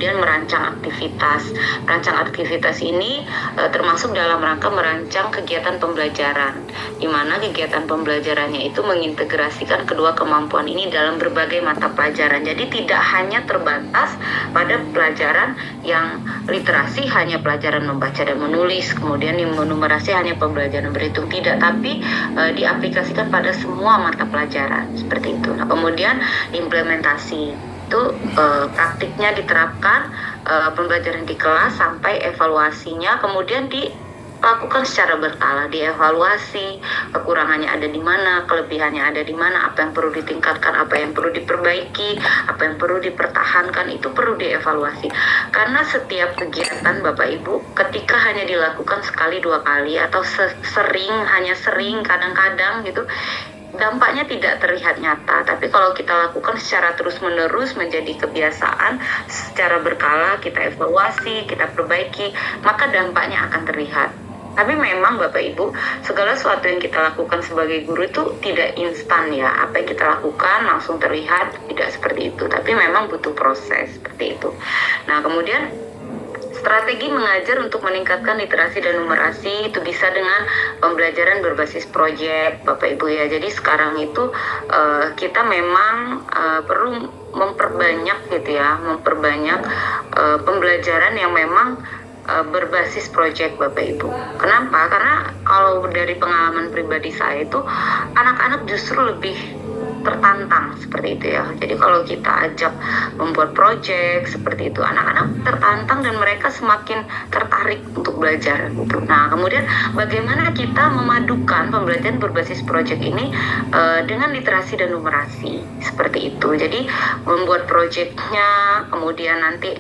Kemudian merancang aktivitas. Merancang aktivitas ini termasuk dalam rangka merancang kegiatan pembelajaran, di mana kegiatan pembelajarannya itu mengintegrasikan kedua kemampuan ini dalam berbagai mata pelajaran. Jadi tidak hanya terbatas pada pelajaran yang literasi, hanya pelajaran membaca dan menulis, kemudian yang numerasi hanya pembelajaran berhitung, tidak, tapi diaplikasikan pada semua mata pelajaran seperti itu. Nah, kemudian implementasi itu praktiknya diterapkan, pembelajaran di kelas sampai evaluasinya kemudian dilakukan secara berkala, dievaluasi kekurangannya ada di mana, kelebihannya ada di mana, apa yang perlu ditingkatkan, apa yang perlu diperbaiki, apa yang perlu dipertahankan, itu perlu dievaluasi. Karena setiap kegiatan Bapak Ibu ketika hanya dilakukan sekali dua kali atau hanya sering kadang-kadang gitu, dampaknya tidak terlihat nyata. Tapi kalau kita lakukan secara terus-menerus menjadi kebiasaan, secara berkala kita evaluasi, kita perbaiki, maka dampaknya akan terlihat. Tapi memang Bapak Ibu, segala sesuatu yang kita lakukan sebagai guru itu tidak instan ya. Apa yang kita lakukan langsung terlihat, tidak seperti itu. Tapi memang butuh proses seperti itu. Nah, kemudian strategi mengajar untuk meningkatkan literasi dan numerasi itu bisa dengan pembelajaran berbasis proyek, Bapak Ibu ya. Jadi sekarang itu kita memang perlu memperbanyak gitu ya, pembelajaran yang memang berbasis proyek Bapak Ibu. Kenapa? Karena kalau dari pengalaman pribadi saya itu anak-anak justru lebih tertantang seperti itu ya. Jadi kalau kita ajak membuat proyek seperti itu, anak-anak tertantang dan mereka semakin tertarik untuk belajar gitu. Nah, kemudian bagaimana kita memadukan pembelajaran berbasis proyek ini dengan literasi dan numerasi seperti itu. Jadi membuat proyeknya, kemudian nanti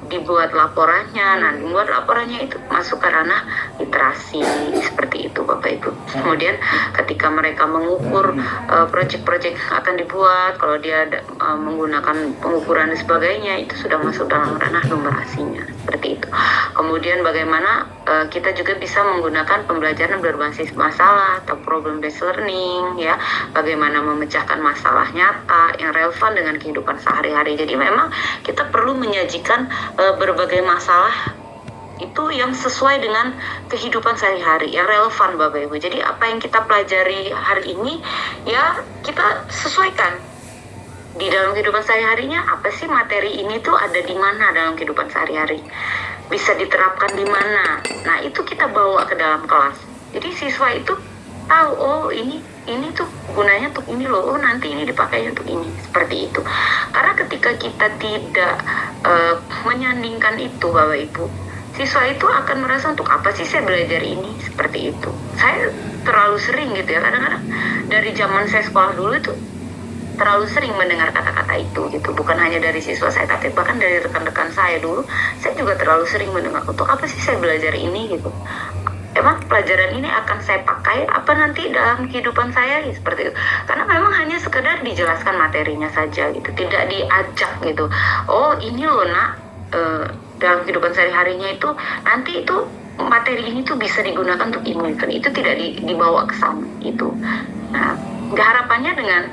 dibuat laporannya. Nah, dibuat laporannya itu masuk ke ranah literasi seperti itu Bapak Ibu. Kemudian ketika mereka mengukur proyek-proyek akan dibuat, kalau dia menggunakan pengukuran dan sebagainya, itu sudah masuk dalam ranah numerasinya seperti itu. Kemudian bagaimana kita juga bisa menggunakan pembelajaran berbasis masalah atau problem based learning ya, bagaimana memecahkan masalah nyata yang relevan dengan kehidupan sehari-hari. Jadi memang kita perlu menyajikan berbagai masalah itu yang sesuai dengan kehidupan sehari-hari, yang relevan Bapak Ibu. Jadi apa yang kita pelajari hari ini ya kita sesuaikan di dalam kehidupan sehari-harinya. Apa sih materi ini tuh ada di mana dalam kehidupan sehari-hari, bisa diterapkan di mana. Nah, itu kita bawa ke dalam kelas. Jadi siswa itu tahu, oh ini tuh gunanya untuk ini loh, oh nanti ini dipakai untuk ini, seperti itu. Karena ketika kita tidak menyandingkan itu Bapak Ibu, siswa itu akan merasa untuk apa sih saya belajar ini, seperti itu. Saya terlalu sering gitu ya, kadang-kadang dari zaman saya sekolah dulu itu terlalu sering mendengar kata-kata itu gitu. Bukan hanya dari siswa saya, tapi bahkan dari rekan-rekan saya dulu, saya juga terlalu sering mendengar untuk apa sih saya belajar ini gitu. Emang pelajaran ini akan saya pakai apa nanti dalam kehidupan saya ya, seperti itu. Karena memang hanya sekedar dijelaskan materinya saja gitu, tidak diajak gitu. Oh ini loh nak, dalam kehidupan sehari-harinya itu nanti itu materi ini tuh bisa digunakan untuk ini kan, itu tidak dibawa ke sana itu. Nah, harapannya dengan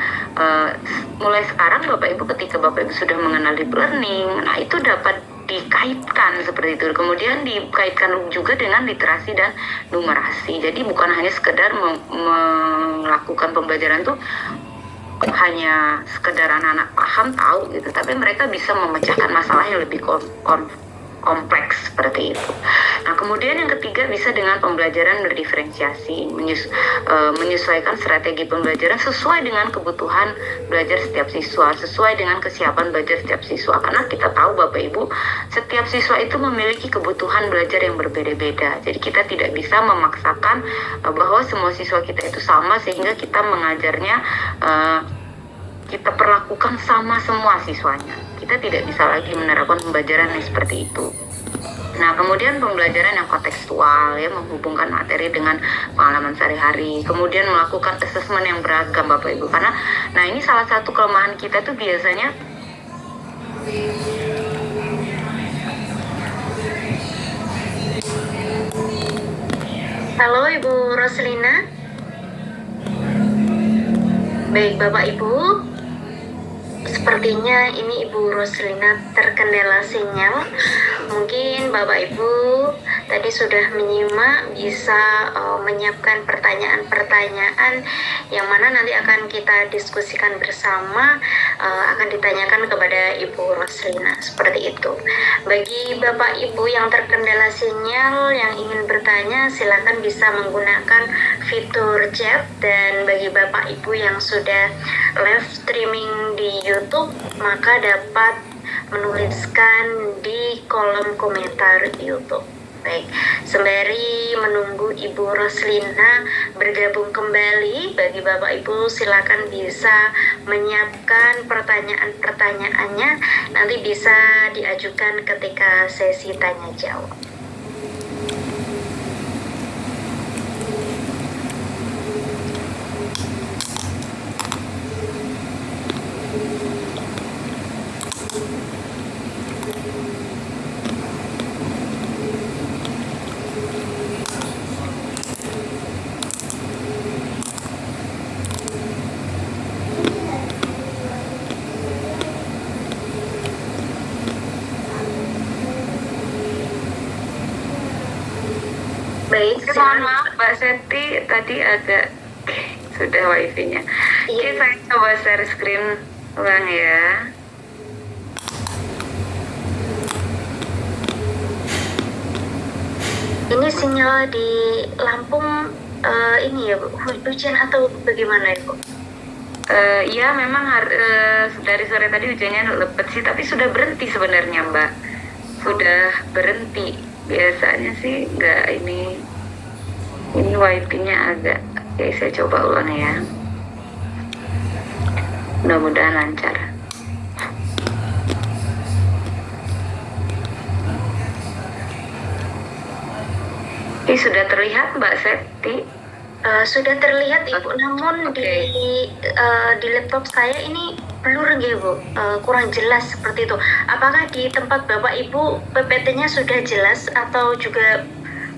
mulai sekarang Bapak Ibu, ketika Bapak Ibu sudah mengenal deep learning, nah itu dapat dikaitkan seperti itu. Kemudian dikaitkan juga dengan literasi dan numerasi. Jadi bukan hanya sekedar melakukan pembelajaran tuh hanya sekedar anak-anak paham tahu gitu, tapi mereka bisa memecahkan masalah yang lebih kompleks seperti itu. Nah, kemudian yang ketiga bisa dengan pembelajaran berdiferensiasi, menyesuaikan strategi pembelajaran sesuai dengan kebutuhan belajar setiap siswa, sesuai dengan kesiapan belajar setiap siswa. Karena kita tahu Bapak Ibu, setiap siswa itu memiliki kebutuhan belajar yang berbeda-beda. Jadi kita tidak bisa memaksakan bahwa semua siswa kita itu sama sehingga kita mengajarnya kita perlakukan sama semua siswanya. Kita tidak bisa lagi menerapkan pembelajaran yang seperti itu. Nah, kemudian pembelajaran yang kontekstual ya, menghubungkan materi dengan pengalaman sehari-hari. Kemudian melakukan assessment yang beragam Bapak Ibu. Karena nah ini salah satu kelemahan kita tuh biasanya Halo Ibu Roslina. Baik Bapak Ibu, Sepertinya ini Ibu Roslina terkendala sinyal. Mungkin Bapak Ibu tadi sudah menyimak, bisa menyiapkan pertanyaan-pertanyaan yang mana nanti akan kita diskusikan bersama, akan ditanyakan kepada Ibu Roslina, seperti itu. Bagi Bapak Ibu yang terkendala sinyal yang ingin bertanya, silakan bisa menggunakan fitur chat, dan bagi Bapak Ibu yang sudah live streaming di YouTube, maka dapat menuliskan di kolom komentar YouTube. Baik, sembari menunggu Ibu Roslina bergabung kembali, bagi Bapak Ibu silakan bisa menyiapkan pertanyaan-pertanyaannya, nanti bisa diajukan ketika sesi tanya jawab. Baik, Mohon maaf Mbak Seti, tadi agak sudah wifi-nya. Oke, saya coba share screen ulang ya. Ini sinyal di Lampung ini ya Bu, hujan atau bagaimana ya Bu? Ya memang dari sore tadi hujannya lebat sih, tapi sudah berhenti sebenarnya Mbak. Sudah berhenti. Biasanya sih nggak ini wifi-nya agak. Oke, saya coba ulang ya. Mudah-mudahan lancar. Oke, sudah terlihat Mbak Septi? Sudah terlihat Ibu, namun Oke. di laptop saya ini blur ya Bu, kurang jelas seperti itu. Apakah di tempat Bapak Ibu PPT-nya sudah jelas atau juga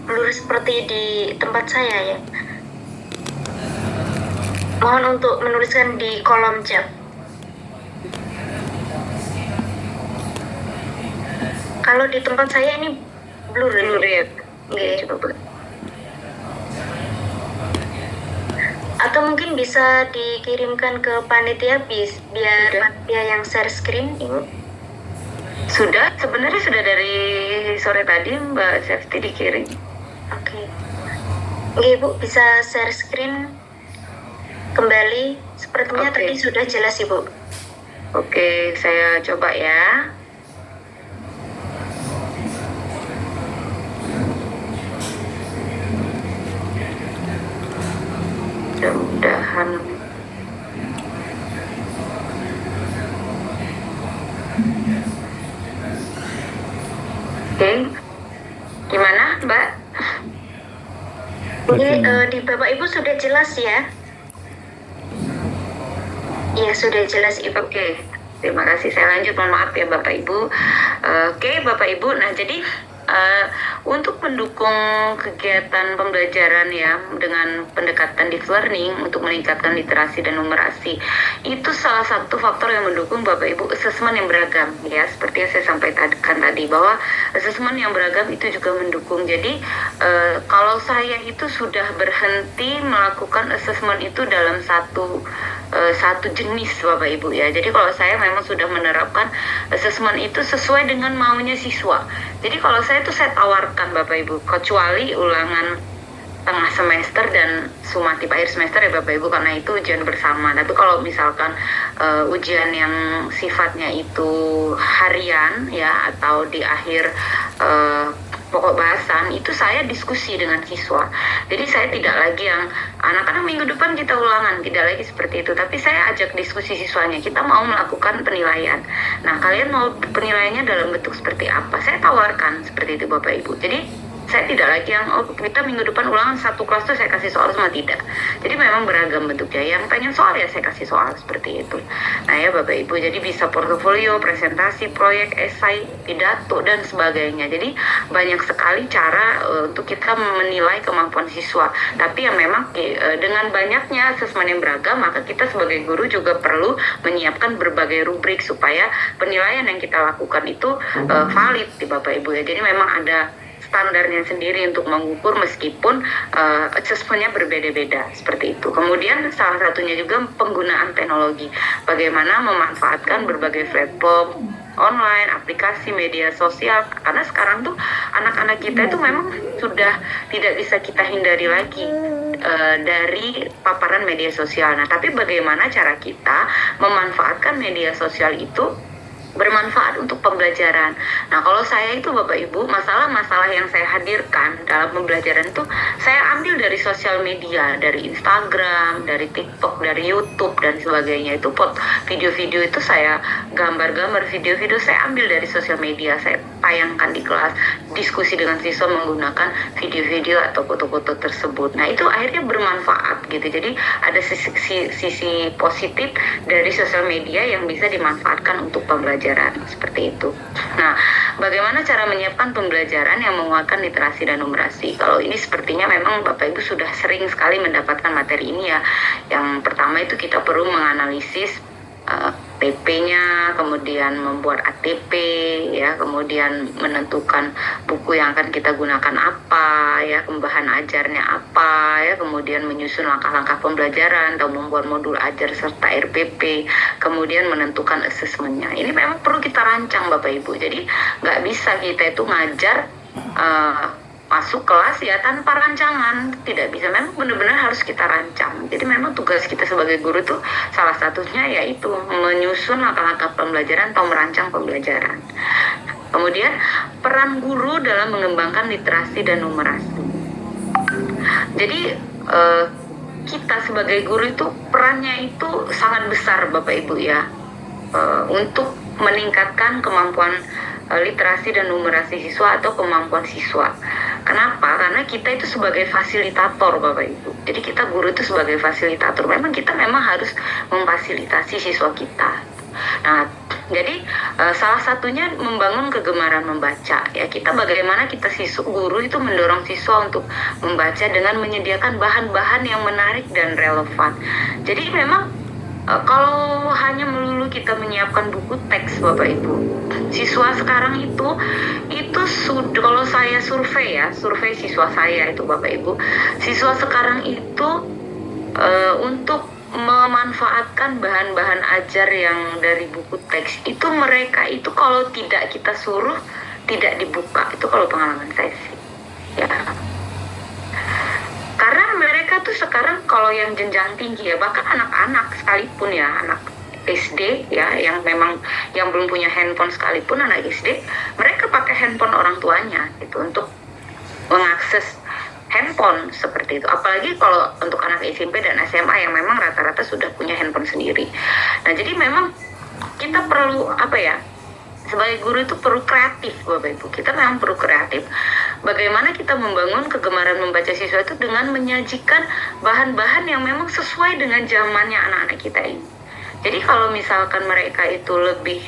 blur seperti di tempat saya ya? Mohon untuk menuliskan di kolom chat. Kalau di tempat saya ini blur ya. Oke. Coba. Atau mungkin bisa dikirimkan ke panitia biar panitia yang share screen, Ibu. Sebenarnya sudah dari sore tadi Mbak Safety dikirim. Oke. Oke, Ibu bisa share screen kembali. Sepertinya tadi sudah jelas, Ibu. Oke, saya coba ya. Mudah-mudahan. Oke, gimana Mbak? Oke, di Bapak Ibu sudah jelas ya? Iya, sudah jelas Ibu. Oke, terima kasih. Saya lanjut, mohon maaf ya Bapak Ibu. Oke Bapak Ibu, nah jadi untuk mendukung kegiatan pembelajaran ya dengan pendekatan deep learning untuk meningkatkan literasi dan numerasi, itu salah satu faktor yang mendukung Bapak Ibu assessment yang beragam ya, seperti yang saya sampaikan tadi bahwa assessment yang beragam itu juga mendukung. Jadi kalau saya itu sudah berhenti melakukan assessment itu dalam satu jenis Bapak Ibu ya. Jadi kalau saya memang sudah menerapkan assessment itu sesuai dengan maunya siswa. Jadi kalau saya tawarkan Bapak Ibu, kecuali ulangan tengah semester dan sumatif akhir semester ya Bapak Ibu, karena itu ujian bersama. Tapi kalau misalkan ujian yang sifatnya itu harian ya, atau di akhir pokok bahasan, itu saya diskusi dengan siswa. Jadi saya tidak lagi yang anak-anak minggu depan kita ulangan, tidak lagi seperti itu. Tapi saya ajak diskusi siswanya, kita mau melakukan penilaian. Nah, kalian mau penilaiannya dalam bentuk seperti apa? Saya tawarkan seperti itu Bapak Ibu. Jadi saya tidak lagi yang kita minggu depan ulangan satu kelas tuh saya kasih soal semua, tidak. Jadi memang beragam bentuknya. Yang pengen soal ya saya kasih soal seperti itu. Nah ya Bapak Ibu, jadi bisa portofolio, presentasi, proyek, esai, pidato dan sebagainya. Jadi banyak sekali cara untuk kita menilai kemampuan siswa. Tapi yang memang dengan banyaknya asesmen yang beragam, maka kita sebagai guru juga perlu menyiapkan berbagai rubrik supaya penilaian yang kita lakukan itu valid di Bapak Ibu ya. Jadi memang ada standarnya sendiri untuk mengukur meskipun assessmentnya berbeda-beda seperti itu. Kemudian salah satunya juga penggunaan teknologi. Bagaimana memanfaatkan berbagai platform online, aplikasi media sosial, karena sekarang tuh anak-anak kita itu memang sudah tidak bisa kita hindari lagi dari paparan media sosial. Nah, tapi bagaimana cara kita memanfaatkan media sosial itu bermanfaat untuk pembelajaran. Nah, kalau saya itu Bapak Ibu, masalah-masalah yang saya hadirkan dalam pembelajaran itu saya ambil dari sosial media, dari Instagram, dari TikTok, dari YouTube dan sebagainya. Itu video-video itu saya gambar-gambar, video-video saya ambil dari sosial media, saya tayangkan di kelas, diskusi dengan siswa menggunakan video-video atau foto-foto tersebut. Nah, itu akhirnya bermanfaat gitu. Jadi ada sisi positif dari sosial media yang bisa dimanfaatkan untuk pembelajaran seperti itu. Nah, bagaimana cara menyiapkan pembelajaran yang menguatkan literasi dan numerasi? Kalau ini sepertinya memang Bapak Ibu sudah sering sekali mendapatkan materi ini ya. Yang pertama itu kita perlu menganalisis PP-nya, kemudian membuat ATP ya, kemudian menentukan buku yang akan kita gunakan apa ya, bahan ajarnya apa ya, kemudian menyusun langkah-langkah pembelajaran atau membuat modul ajar serta RPP, kemudian menentukan asesmennya. Ini memang perlu kita rancang Bapak Ibu. Jadi nggak bisa kita itu ngajar masuk kelas ya tanpa rancangan, tidak bisa. Memang benar-benar harus kita rancang. Jadi memang tugas kita sebagai guru tuh salah satunya yaitu menyusun langkah-langkah pembelajaran atau merancang pembelajaran. Kemudian peran guru dalam mengembangkan literasi dan numerasi. Jadi kita sebagai guru itu perannya itu sangat besar Bapak Ibu ya, untuk meningkatkan kemampuan literasi dan numerasi siswa atau kemampuan siswa. Kenapa? Karena kita itu sebagai fasilitator Bapak Ibu. Jadi kita guru itu sebagai fasilitator. Memang kita harus memfasilitasi siswa kita. Nah, jadi salah satunya membangun kegemaran membaca. Ya, kita bagaimana kita guru itu mendorong siswa untuk membaca dengan menyediakan bahan-bahan yang menarik dan relevan. Jadi memang kalau hanya melulu kita menyiapkan buku teks Bapak Ibu, siswa sekarang itu sudah, kalau saya survei siswa saya itu Bapak Ibu, siswa sekarang itu untuk memanfaatkan bahan-bahan ajar yang dari buku teks itu, mereka itu kalau tidak kita suruh tidak dibuka. Itu kalau pengalaman saya sih ya. Karena mereka tuh sekarang kalau yang jenjang tinggi ya, bahkan anak-anak sekalipun ya, anak SD ya, yang memang yang belum punya handphone sekalipun, anak SD mereka pakai handphone orang tuanya gitu untuk mengakses handphone seperti itu. Apalagi kalau untuk anak SMP dan SMA yang memang rata-rata sudah punya handphone sendiri. Nah, jadi memang kita perlu sebagai guru itu perlu kreatif Bapak Ibu. Kita memang perlu kreatif. Bagaimana kita membangun kegemaran membaca siswa itu dengan menyajikan bahan-bahan yang memang sesuai dengan zamannya anak-anak kita ini. Jadi kalau misalkan mereka itu lebih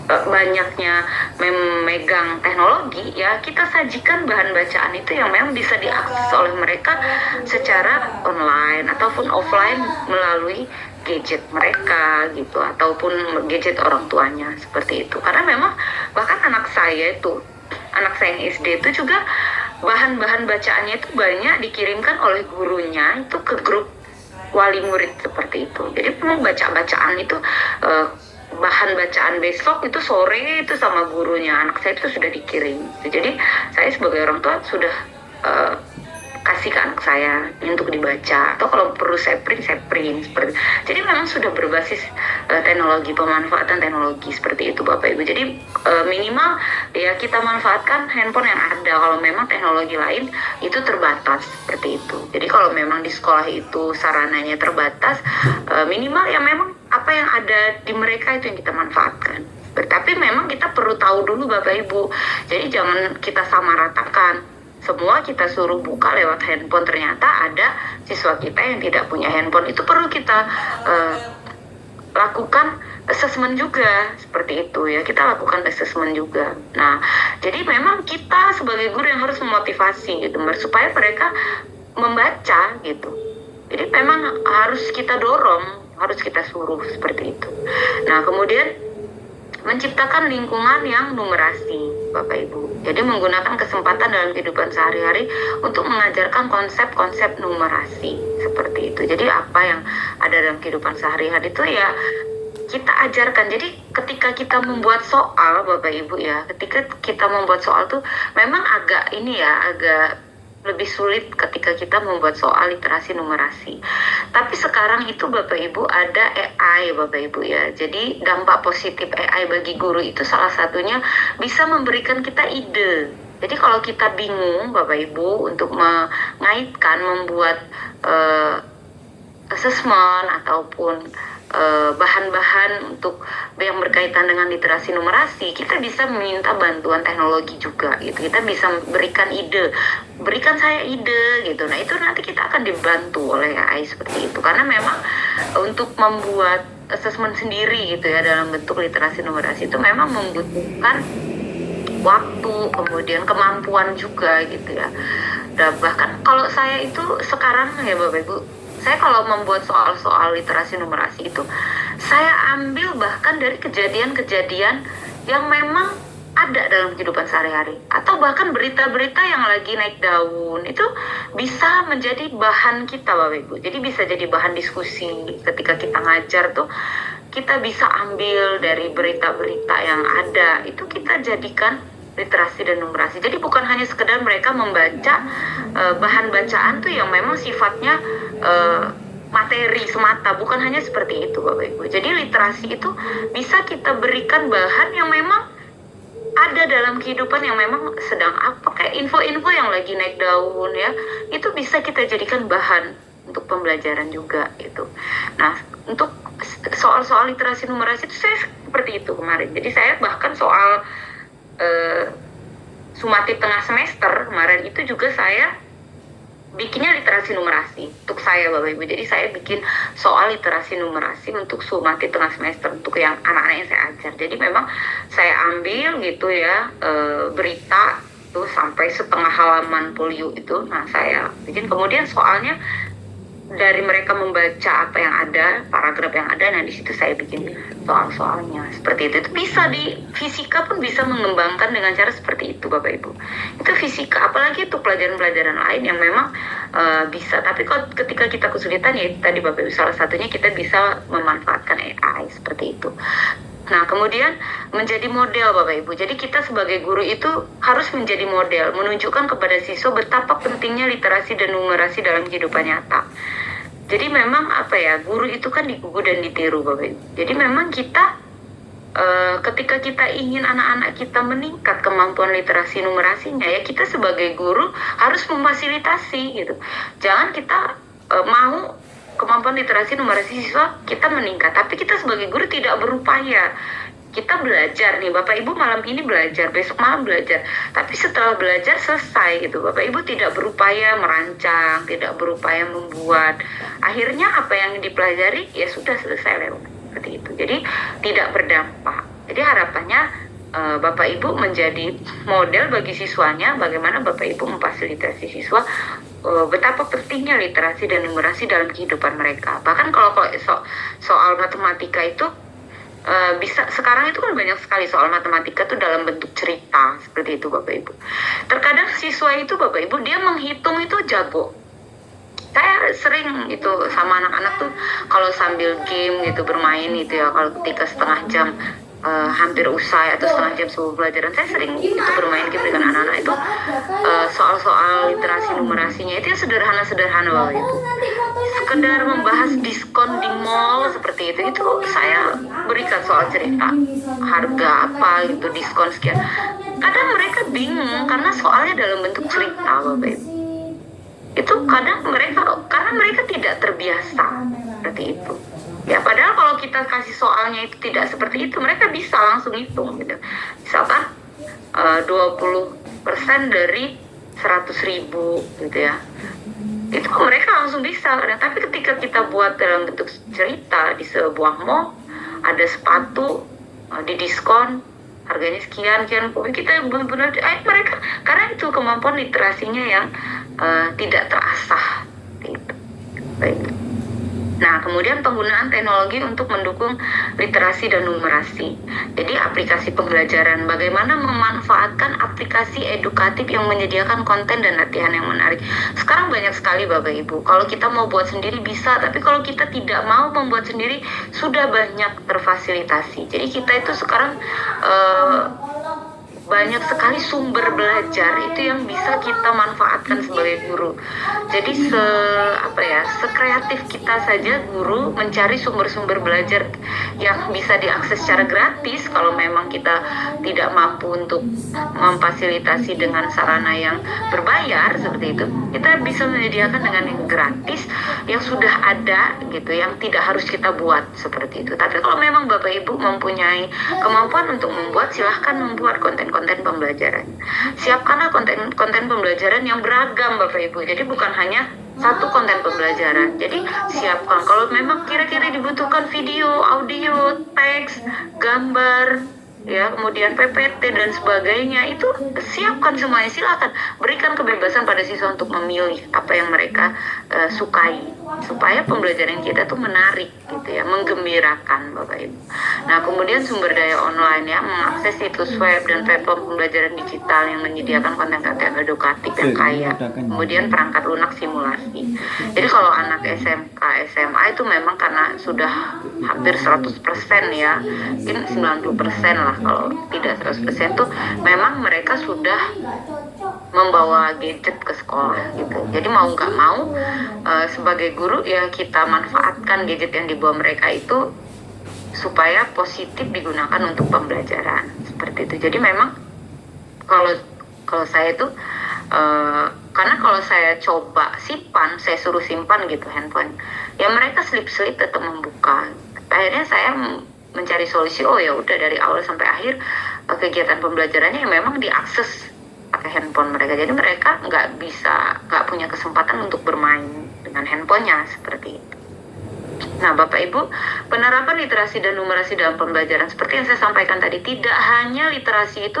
banyaknya memegang teknologi ya, kita sajikan bahan bacaan itu yang memang bisa diakses oleh mereka secara online ataupun offline melalui gadget mereka gitu, ataupun gadget orang tuanya seperti itu. Karena memang bahkan anak saya yang SD itu juga bahan-bahan bacaannya itu banyak dikirimkan oleh gurunya itu ke grup wali murid seperti itu. Jadi memang bacaan itu bahan bacaan besok itu sore itu sama gurunya anak saya itu sudah dikirim. Jadi saya sebagai orang tua sudah kasih ke anak saya untuk dibaca, atau kalau perlu saya print seperti. Jadi memang sudah berbasis teknologi, pemanfaatan teknologi seperti itu Bapak Ibu. Jadi minimal ya kita manfaatkan handphone yang ada. Kalau memang teknologi lain itu terbatas seperti itu. Jadi kalau memang di sekolah itu sarananya terbatas, minimal ya memang apa yang ada di mereka itu yang kita manfaatkan. Tapi memang kita perlu tahu dulu Bapak Ibu. Jadi jangan kita samaratakan semua kita suruh buka lewat handphone, ternyata ada siswa kita yang tidak punya handphone. Itu perlu kita lakukan assessment juga, seperti itu ya, kita lakukan assessment juga. Nah, jadi memang kita sebagai guru yang harus memotivasi gitu, supaya mereka membaca gitu. Jadi memang harus kita dorong, harus kita suruh seperti itu. Nah, kemudian menciptakan lingkungan yang numerasi, Bapak Ibu. Jadi menggunakan kesempatan dalam kehidupan sehari-hari untuk mengajarkan konsep-konsep numerasi seperti itu. Jadi apa yang ada dalam kehidupan sehari-hari itu ya kita ajarkan. Jadi ketika kita membuat soal, Bapak Ibu ya, ketika kita membuat soal tuh memang agak lebih sulit ketika kita membuat soal literasi numerasi. Tapi sekarang itu Bapak Ibu ada AI, Bapak Ibu ya. Jadi dampak positif AI bagi guru itu salah satunya bisa memberikan kita ide. Jadi kalau kita bingung Bapak Ibu untuk mengaitkan, membuat assessment ataupun bahan-bahan untuk yang berkaitan dengan literasi numerasi, kita bisa meminta bantuan teknologi juga gitu. Kita bisa berikan ide, berikan saya ide gitu. Nah, itu nanti kita akan dibantu oleh AI seperti itu, karena memang untuk membuat assessment sendiri gitu ya dalam bentuk literasi numerasi itu memang membutuhkan waktu, kemudian kemampuan juga gitu ya. Dan bahkan kalau saya itu sekarang ya Bapak Ibu, saya kalau membuat soal-soal literasi numerasi itu saya ambil bahkan dari kejadian-kejadian yang memang ada dalam kehidupan sehari-hari, atau bahkan berita-berita yang lagi naik daun itu bisa menjadi bahan kita Bapak Ibu. Jadi bisa jadi bahan diskusi ketika kita ngajar tuh, kita bisa ambil dari berita-berita yang ada, itu kita jadikan literasi dan numerasi. Jadi bukan hanya sekedar mereka membaca bahan bacaan tuh yang memang sifatnya materi semata, bukan hanya seperti itu Bapak Ibu. Jadi literasi itu bisa kita berikan bahan yang memang ada dalam kehidupan yang memang sedang apa, kayak info-info yang lagi naik daun ya, itu bisa kita jadikan bahan untuk pembelajaran juga gitu. Nah, untuk soal-soal literasi numerasi itu saya seperti itu kemarin. Jadi saya bahkan soal sumatif tengah semester kemarin itu juga saya bikinnya literasi numerasi untuk saya Bapak Ibu. Jadi saya bikin soal literasi numerasi untuk sumatif tengah semester untuk yang anak-anak yang saya ajar. Jadi memang saya ambil gitu ya berita itu sampai setengah halaman folio itu. Nah, saya bikin, kemudian soalnya dari mereka membaca apa yang ada, paragraf yang ada, nah di situ saya bikin soal-soalnya seperti itu. Itu bisa di fisika pun bisa mengembangkan dengan cara seperti itu Bapak Ibu. Itu fisika, apalagi itu pelajaran-pelajaran lain yang memang bisa. Tapi kalau ketika kita kesulitan ya tadi Bapak Ibu, salah satunya kita bisa memanfaatkan AI seperti itu. Nah, kemudian menjadi model Bapak Ibu. Jadi kita sebagai guru itu harus menjadi model, menunjukkan kepada siswa betapa pentingnya literasi dan numerasi dalam kehidupan nyata. Jadi memang apa ya, guru itu kan digugu dan ditiru Bapak Ibu. Jadi memang kita ketika kita ingin anak-anak kita meningkat kemampuan literasi numerasinya ya, kita sebagai guru harus memfasilitasi gitu. Jangan kita mau kemampuan literasi numerasi siswa kita meningkat, tapi kita sebagai guru tidak berupaya. Kita belajar nih, Bapak Ibu malam ini belajar, besok malam belajar, tapi setelah belajar selesai gitu, Bapak Ibu tidak berupaya merancang, tidak berupaya membuat, akhirnya apa yang dipelajari ya sudah selesai lewat seperti itu. Jadi tidak berdampak. Jadi harapannya Bapak Ibu menjadi model bagi siswanya, bagaimana Bapak Ibu memfasilitasi siswa betapa pentingnya literasi dan numerasi dalam kehidupan mereka. Bahkan kalau soal matematika itu bisa, sekarang itu kan banyak sekali soal matematika tuh dalam bentuk cerita seperti itu Bapak Ibu. Terkadang siswa itu Bapak Ibu dia menghitung itu jago. Saya sering itu sama anak-anak tuh kalau sambil game gitu bermain gitu ya, kalau ketika setengah jam hampir usai atau setengah jam sebelum pelajaran, saya sering itu bermain game dengan anak-anak itu soal-soal literasi numerasinya itu ya sederhana-sederhana Bapak Ibu. Sekedar membahas diskon di mall seperti itu saya berikan soal cerita harga apa gitu, diskon sekian. Kadang mereka bingung karena soalnya dalam bentuk cerita Bapak Ibu. Itu kadang karena mereka tidak terbiasa seperti itu. Ya padahal kalau kita kasih soalnya itu tidak seperti itu, mereka bisa langsung hitung gitu. Misalkan 20% dari 100.000 gitu ya, itu mereka langsung bisa. Nah, tapi ketika kita buat dalam bentuk cerita di sebuah mall, ada sepatu didiskon harganya sekian sekian, kita benar-benar mereka, karena itu kemampuan literasinya yang tidak terasah gitu. Baik. Nah, kemudian penggunaan teknologi untuk mendukung literasi dan numerasi. Jadi aplikasi pembelajaran, bagaimana memanfaatkan aplikasi edukatif yang menyediakan konten dan latihan yang menarik. Sekarang banyak sekali Bapak Ibu. Kalau kita mau buat sendiri bisa, tapi kalau kita tidak mau membuat sendiri, sudah banyak terfasilitasi. Jadi kita itu sekarang banyak sekali sumber belajar itu yang bisa kita manfaatkan sebagai guru. Jadi sekreatif kita saja guru mencari sumber-sumber belajar yang bisa diakses secara gratis. Kalau memang kita tidak mampu untuk memfasilitasi dengan sarana yang berbayar seperti itu, kita bisa menyediakan dengan yang gratis yang sudah ada gitu, yang tidak harus kita buat seperti itu. Tapi kalau memang Bapak Ibu mempunyai kemampuan untuk membuat, silahkan membuat konten-konten pembelajaran. Siapkanlah konten pembelajaran yang beragam Bapak Ibu. Jadi bukan hanya satu konten pembelajaran. Jadi siapkan, kalau memang kira-kira dibutuhkan video, audio, teks, gambar, ya, kemudian PPT dan sebagainya, itu siapkan semuanya. Silakan berikan kebebasan pada siswa untuk memilih apa yang mereka sukai, supaya pembelajaran kita tuh menarik gitu ya, menggembirakan Bapak Ibu. Nah, kemudian sumber daya online ya, mengakses situs web dan platform pembelajaran digital yang menyediakan konten-konten edukatif yang kaya. Kemudian perangkat lunak simulasi. Jadi kalau anak SMK, SMA itu memang karena sudah hampir 100% ya, mungkin 90% lah, kalau tidak 100% tuh memang mereka sudah membawa gadget ke sekolah gitu. Jadi mau nggak mau sebagai guru ya kita manfaatkan gadget yang dibawa mereka itu supaya positif digunakan untuk pembelajaran seperti itu. Jadi memang kalau saya itu karena kalau saya coba saya suruh simpan gitu handphone, ya mereka selip-selip tetap membuka. Akhirnya saya mencari solusi, oh ya udah dari awal sampai akhir kegiatan pembelajarannya yang memang diakses pakai handphone mereka. Jadi mereka nggak punya kesempatan untuk bermain dengan handphonenya seperti itu. Nah, Bapak Ibu, penerapan literasi dan numerasi dalam pembelajaran seperti yang saya sampaikan tadi, tidak hanya literasi itu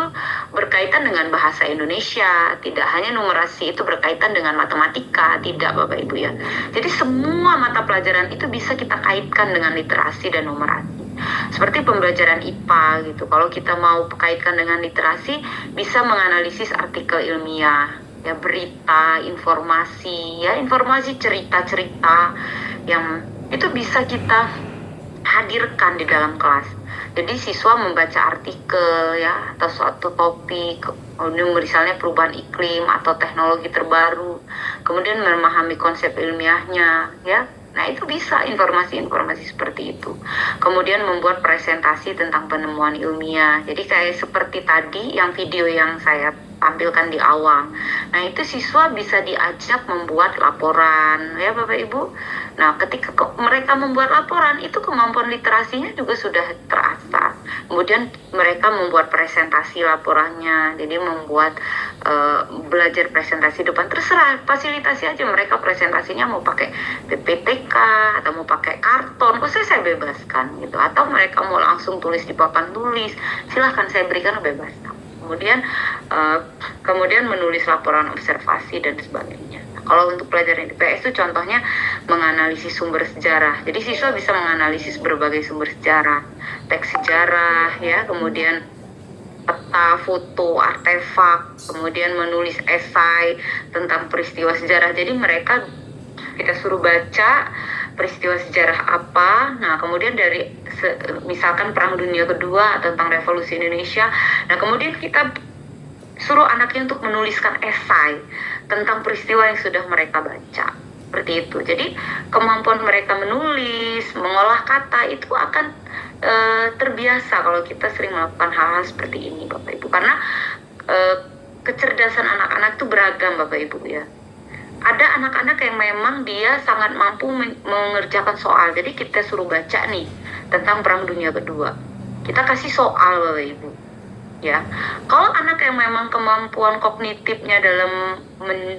berkaitan dengan bahasa Indonesia, tidak hanya numerasi itu berkaitan dengan matematika, tidak Bapak Ibu ya. Jadi semua mata pelajaran itu bisa kita kaitkan dengan literasi dan numerasi. Seperti pembelajaran IPA gitu, kalau kita mau kaitkan dengan literasi, bisa menganalisis artikel ilmiah, ya, berita, informasi cerita-cerita yang itu bisa kita hadirkan di dalam kelas. Jadi siswa membaca artikel ya, atau suatu topik, misalnya perubahan iklim atau teknologi terbaru, kemudian memahami konsep ilmiahnya ya. Nah, itu bisa informasi-informasi seperti itu. Kemudian membuat presentasi tentang penemuan ilmiah. Jadi kayak seperti tadi yang video yang saya tampilkan di awal. Nah, itu siswa bisa diajak membuat laporan ya Bapak Ibu. Nah, ketika mereka membuat laporan, itu kemampuan literasinya juga sudah terasah. Kemudian mereka membuat presentasi laporannya. Jadi membuat belajar presentasi depan, terserah, fasilitasi aja mereka presentasinya mau pakai PPTK atau mau pakai karton, kok saya bebaskan gitu. Atau mereka mau langsung tulis di papan tulis, silahkan saya berikan bebas. Kemudian menulis laporan observasi dan sebagainya. Kalau untuk pelajaran IPS itu contohnya menganalisis sumber sejarah. Jadi siswa bisa menganalisis berbagai sumber sejarah, teks sejarah ya, kemudian peta, foto, artefak, kemudian menulis esai tentang peristiwa sejarah. Jadi kita suruh baca peristiwa sejarah apa. Nah, kemudian dari misalkan Perang Dunia Kedua tentang Revolusi Indonesia. Nah, kemudian kita suruh anaknya untuk menuliskan esai tentang peristiwa yang sudah mereka baca. Seperti itu. Jadi kemampuan mereka menulis, mengolah kata itu akan terbiasa kalau kita sering melakukan hal-hal seperti ini Bapak Ibu. Karena kecerdasan anak-anak itu beragam Bapak Ibu ya. Ada anak-anak yang memang dia sangat mampu mengerjakan soal. Jadi kita suruh baca nih tentang Perang Dunia Kedua. Kita kasih soal Bapak Ibu. ya. Kalau anak yang memang kemampuan kognitifnya dalam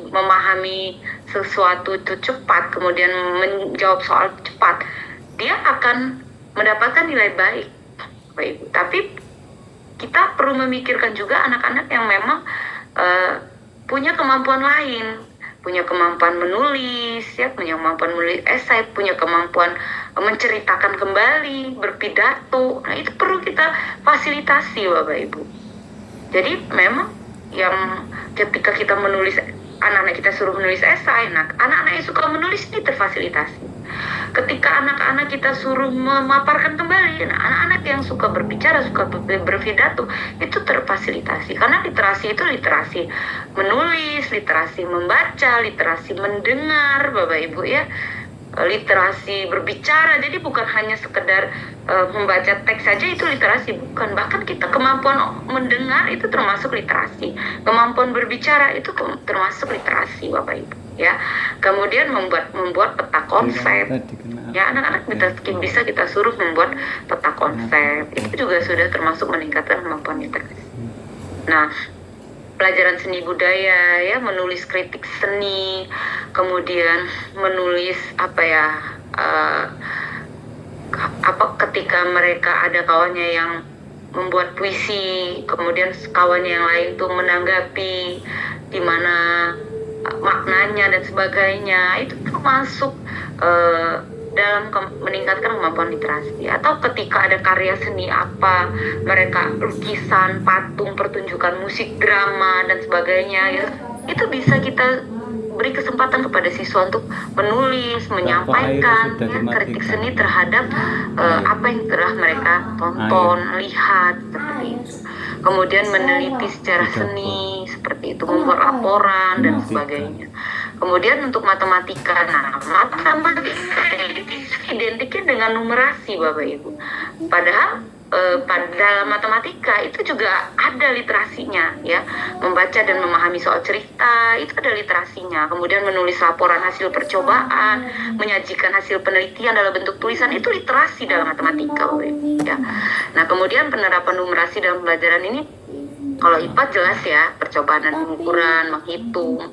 memahami sesuatu itu cepat, kemudian menjawab soal cepat, dia akan mendapatkan nilai baik, Bapak Ibu. Tapi kita perlu memikirkan juga anak-anak yang memang punya kemampuan lain, punya kemampuan menulis, ya, punya kemampuan menulis esai, punya kemampuan menceritakan kembali, berpidato. Nah, itu perlu kita fasilitasi, Bapak Ibu. Jadi memang yang ketika kita menulis, anak-anak kita suruh menulis esai, anak-anak yang suka menulis ini terfasilitasi. Ketika anak-anak kita suruh memaparkan kembali, anak-anak yang suka berbicara, suka berpidato, itu terfasilitasi. Karena literasi itu literasi menulis, literasi membaca, literasi mendengar, Bapak Ibu ya, literasi berbicara. Jadi bukan hanya sekedar membaca teks saja itu literasi, bukan. Bahkan kita kemampuan mendengar itu termasuk literasi, kemampuan berbicara itu termasuk literasi, Bapak Ibu ya. Kemudian membuat peta konsep ya, anak-anak bisa kita suruh membuat peta konsep, itu juga sudah termasuk meningkatkan kemampuan literasi. Nah, pelajaran seni budaya ya, menulis kritik seni, kemudian menulis ketika mereka ada kawannya yang membuat puisi, kemudian kawannya yang lain tuh menanggapi di mana maknanya dan sebagainya, itu termasuk dalam meningkatkan kemampuan literasi. Atau ketika ada karya seni apa, mereka lukisan, patung, pertunjukan musik, drama dan sebagainya ya, itu bisa kita beri kesempatan kepada siswa untuk menulis, menyampaikan ya, kritik seni terhadap apa yang telah mereka tonton, lihat, seperti itu. Kemudian meneliti secara seni, seperti itu, membuat laporan dan sebagainya. Kemudian untuk matematika, matematika identiknya dengan numerasi, Bapak Ibu. Padahal pada matematika itu juga ada literasinya ya, membaca dan memahami soal cerita itu ada literasinya. Kemudian menulis laporan hasil percobaan, menyajikan hasil penelitian dalam bentuk tulisan, itu literasi dalam matematika, Bapak Ibu ya. Nah, kemudian penerapan numerasi dalam pelajaran ini, kalau IPA jelas ya, percobaan dan pengukuran, menghitung,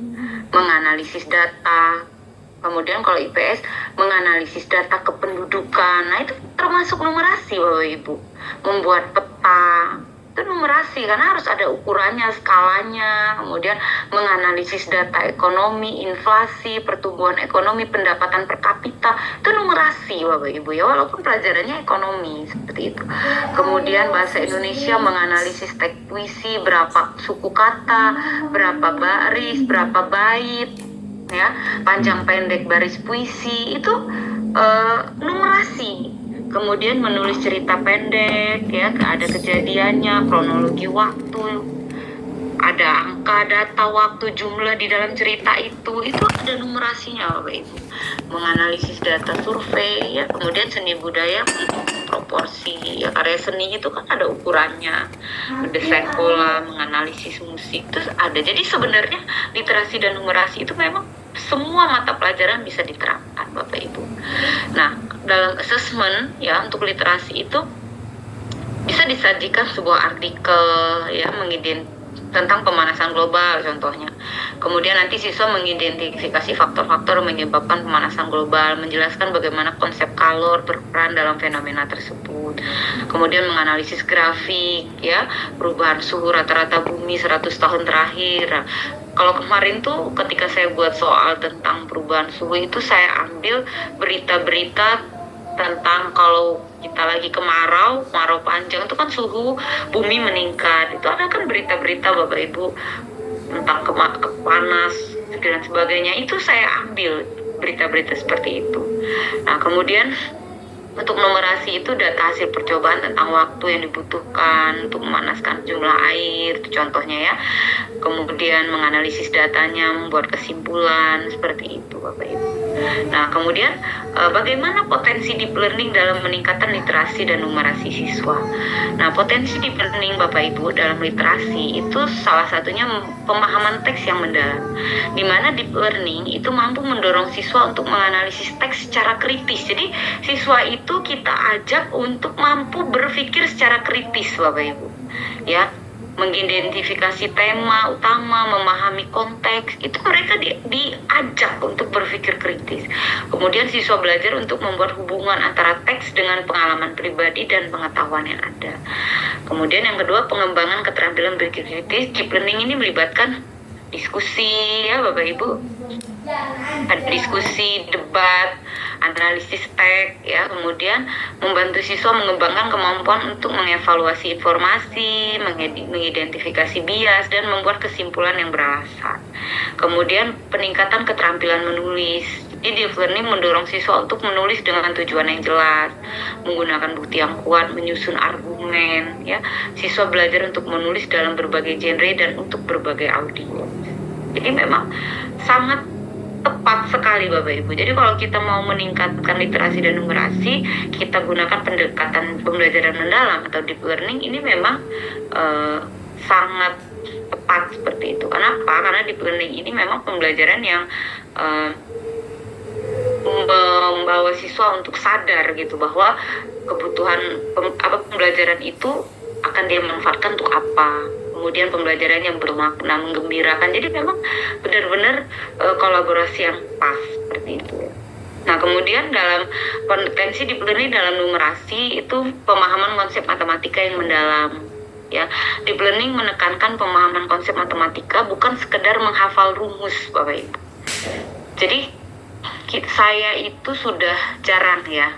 menganalisis data. Kemudian kalau IPS menganalisis data kependudukan. Nah, itu termasuk numerasi, Bapak Ibu. Membuat peta itu numerasi karena harus ada ukurannya, skalanya. Kemudian menganalisis data ekonomi, inflasi, pertumbuhan ekonomi, pendapatan per kapita, itu numerasi, Bapak Ibu ya, walaupun pelajarannya ekonomi, seperti itu. Kemudian bahasa Indonesia menganalisis teks puisi, berapa suku kata, berapa baris, berapa bait ya, panjang pendek baris puisi, itu numerasi. Kemudian menulis cerita pendek ya, ada kejadiannya, kronologi waktu, ada angka, data, waktu, jumlah di dalam cerita itu ada numerasinya, Bapak Ibu. Menganalisis data survei ya. Kemudian seni budaya, proporsi ya, karya seni itu kan ada ukurannya, mendesain pola, menganalisis musik itu ada. Jadi sebenarnya literasi dan numerasi itu memang semua mata pelajaran bisa diterapkan, Bapak Ibu. Nah, dalam assessment ya untuk literasi itu bisa disajikan sebuah artikel ya, tentang pemanasan global contohnya. Kemudian nanti siswa mengidentifikasi faktor-faktor menyebabkan pemanasan global, menjelaskan bagaimana konsep kalor berperan dalam fenomena tersebut. Kemudian menganalisis grafik ya, perubahan suhu rata-rata bumi 100 tahun terakhir. Nah, kalau kemarin tuh ketika saya buat soal tentang perubahan suhu itu, saya ambil berita-berita tentang kalau kita lagi kemarau panjang itu kan suhu bumi meningkat. Itu ada kan berita-berita, Bapak Ibu, tentang panas dan sebagainya. Itu saya ambil berita-berita seperti itu. Nah, kemudian untuk numerasi itu data hasil percobaan tentang waktu yang dibutuhkan untuk memanaskan jumlah air, itu contohnya ya. Kemudian menganalisis datanya, membuat kesimpulan, seperti itu, Bapak Ibu. Nah, kemudian bagaimana potensi deep learning dalam meningkatkan literasi dan numerasi siswa? Nah, potensi deep learning, Bapak Ibu, dalam literasi itu salah satunya pemahaman teks yang mendalam, di mana deep learning itu mampu mendorong siswa untuk menganalisis teks secara kritis. Jadi siswa itu kita ajak untuk mampu berpikir secara kritis, Bapak Ibu ya. mengidentifikasi tema utama, memahami konteks, itu mereka diajak untuk berpikir kritis. Kemudian siswa belajar untuk membuat hubungan antara teks dengan pengalaman pribadi dan pengetahuan yang ada. Kemudian yang kedua, pengembangan keterampilan berpikir kritis. Deep learning ini melibatkan diskusi, ya Bapak Ibu. Ada diskusi, debat, analisis teks, ya. Kemudian membantu siswa mengembangkan kemampuan untuk mengevaluasi informasi, mengidentifikasi bias, dan membuat kesimpulan yang beralasan. Kemudian peningkatan keterampilan menulis. Jadi deep learning mendorong siswa untuk menulis dengan tujuan yang jelas, menggunakan bukti yang kuat, menyusun argumen, ya. Siswa belajar untuk menulis dalam berbagai genre dan untuk berbagai audiens. Jadi memang sangat tepat sekali Bapak Ibu. Jadi kalau kita mau meningkatkan literasi dan numerasi, kita gunakan pendekatan pembelajaran mendalam atau deep learning, ini memang sangat tepat seperti itu. Kenapa? Karena deep learning ini memang pembelajaran yang membawa siswa untuk sadar gitu bahwa kebutuhan pembelajaran itu akan dia manfaatkan untuk apa. Kemudian pembelajaran yang bermakna, menggembirakan. Jadi memang benar-benar kolaborasi yang pas seperti itu. Nah, kemudian dalam kompetensi deep learning dalam numerasi itu pemahaman konsep matematika yang mendalam. Ya, deep learning menekankan pemahaman konsep matematika, bukan sekedar menghafal rumus, Bapak Ibu. Jadi saya itu sudah jarang ya,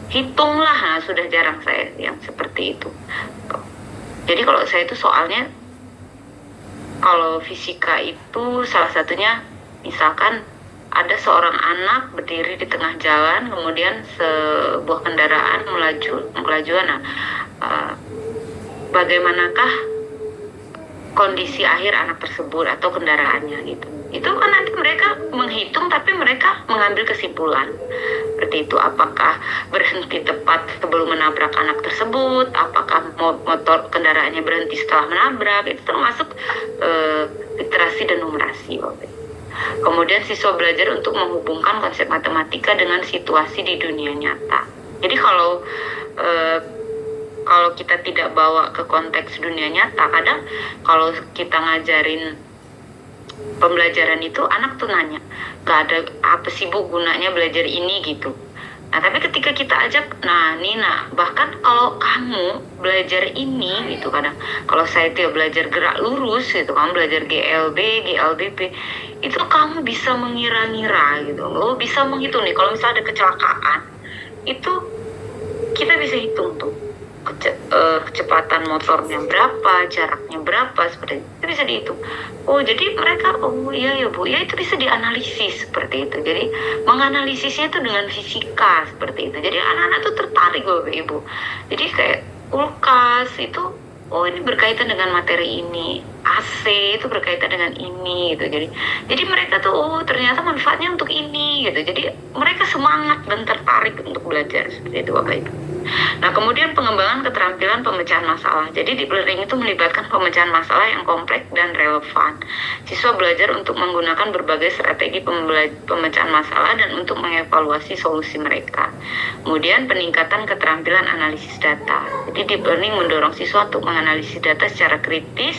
hitunglah, sudah jarang saya yang seperti itu. Jadi kalau saya itu soalnya, kalau fisika itu salah satunya, misalkan ada seorang anak berdiri di tengah jalan, kemudian sebuah kendaraan melaju. Nah, bagaimanakah kondisi akhir anak tersebut atau kendaraannya gitu? Itu kan nanti mereka menghitung, tapi mereka mengambil kesimpulan seperti itu. Apakah berhenti tepat sebelum menabrak anak tersebut? Apakah motor kendaraannya berhenti setelah menabrak? Itu termasuk literasi dan numerasi. Kemudian siswa belajar untuk menghubungkan konsep matematika dengan situasi di dunia nyata. Jadi kalau kita tidak bawa ke konteks dunia nyata, kadang kalau kita ngajarin pembelajaran itu, anak tuh nanya, gak ada apa sih Bu gunanya belajar ini gitu. Nah, tapi ketika kita ajak, nah Nina, bahkan kalau kamu belajar ini gitu, kadang kalau saya tuh belajar gerak lurus gitu, kamu belajar GLB, GLBP, itu kamu bisa mengira-ngira gitu, lo bisa menghitung nih, kalau misalnya ada kecelakaan, itu kita bisa hitung tuh kecepatan motornya berapa, jaraknya berapa, seperti itu bisa dihitung. Oh, jadi mereka, oh iya ya Bu, ya itu bisa dianalisis seperti itu. Jadi menganalisisnya itu dengan fisika seperti itu. Jadi anak-anak tuh tertarik Bapak Ibu. Jadi kayak kulkas itu, oh ini berkaitan dengan materi ini, AC itu berkaitan dengan ini gitu. Jadi mereka tuh, oh ternyata manfaatnya untuk ini gitu. Jadi mereka semangat dan tertarik untuk belajar seperti itu Bapak Ibu. Nah, kemudian pengembangan keterampilan pemecahan masalah. Jadi deep learning itu melibatkan pemecahan masalah yang kompleks dan relevan. Siswa belajar untuk menggunakan berbagai strategi pemecahan masalah dan untuk mengevaluasi solusi mereka. Kemudian peningkatan keterampilan analisis data. Jadi deep learning mendorong siswa untuk menganalisis data secara kritis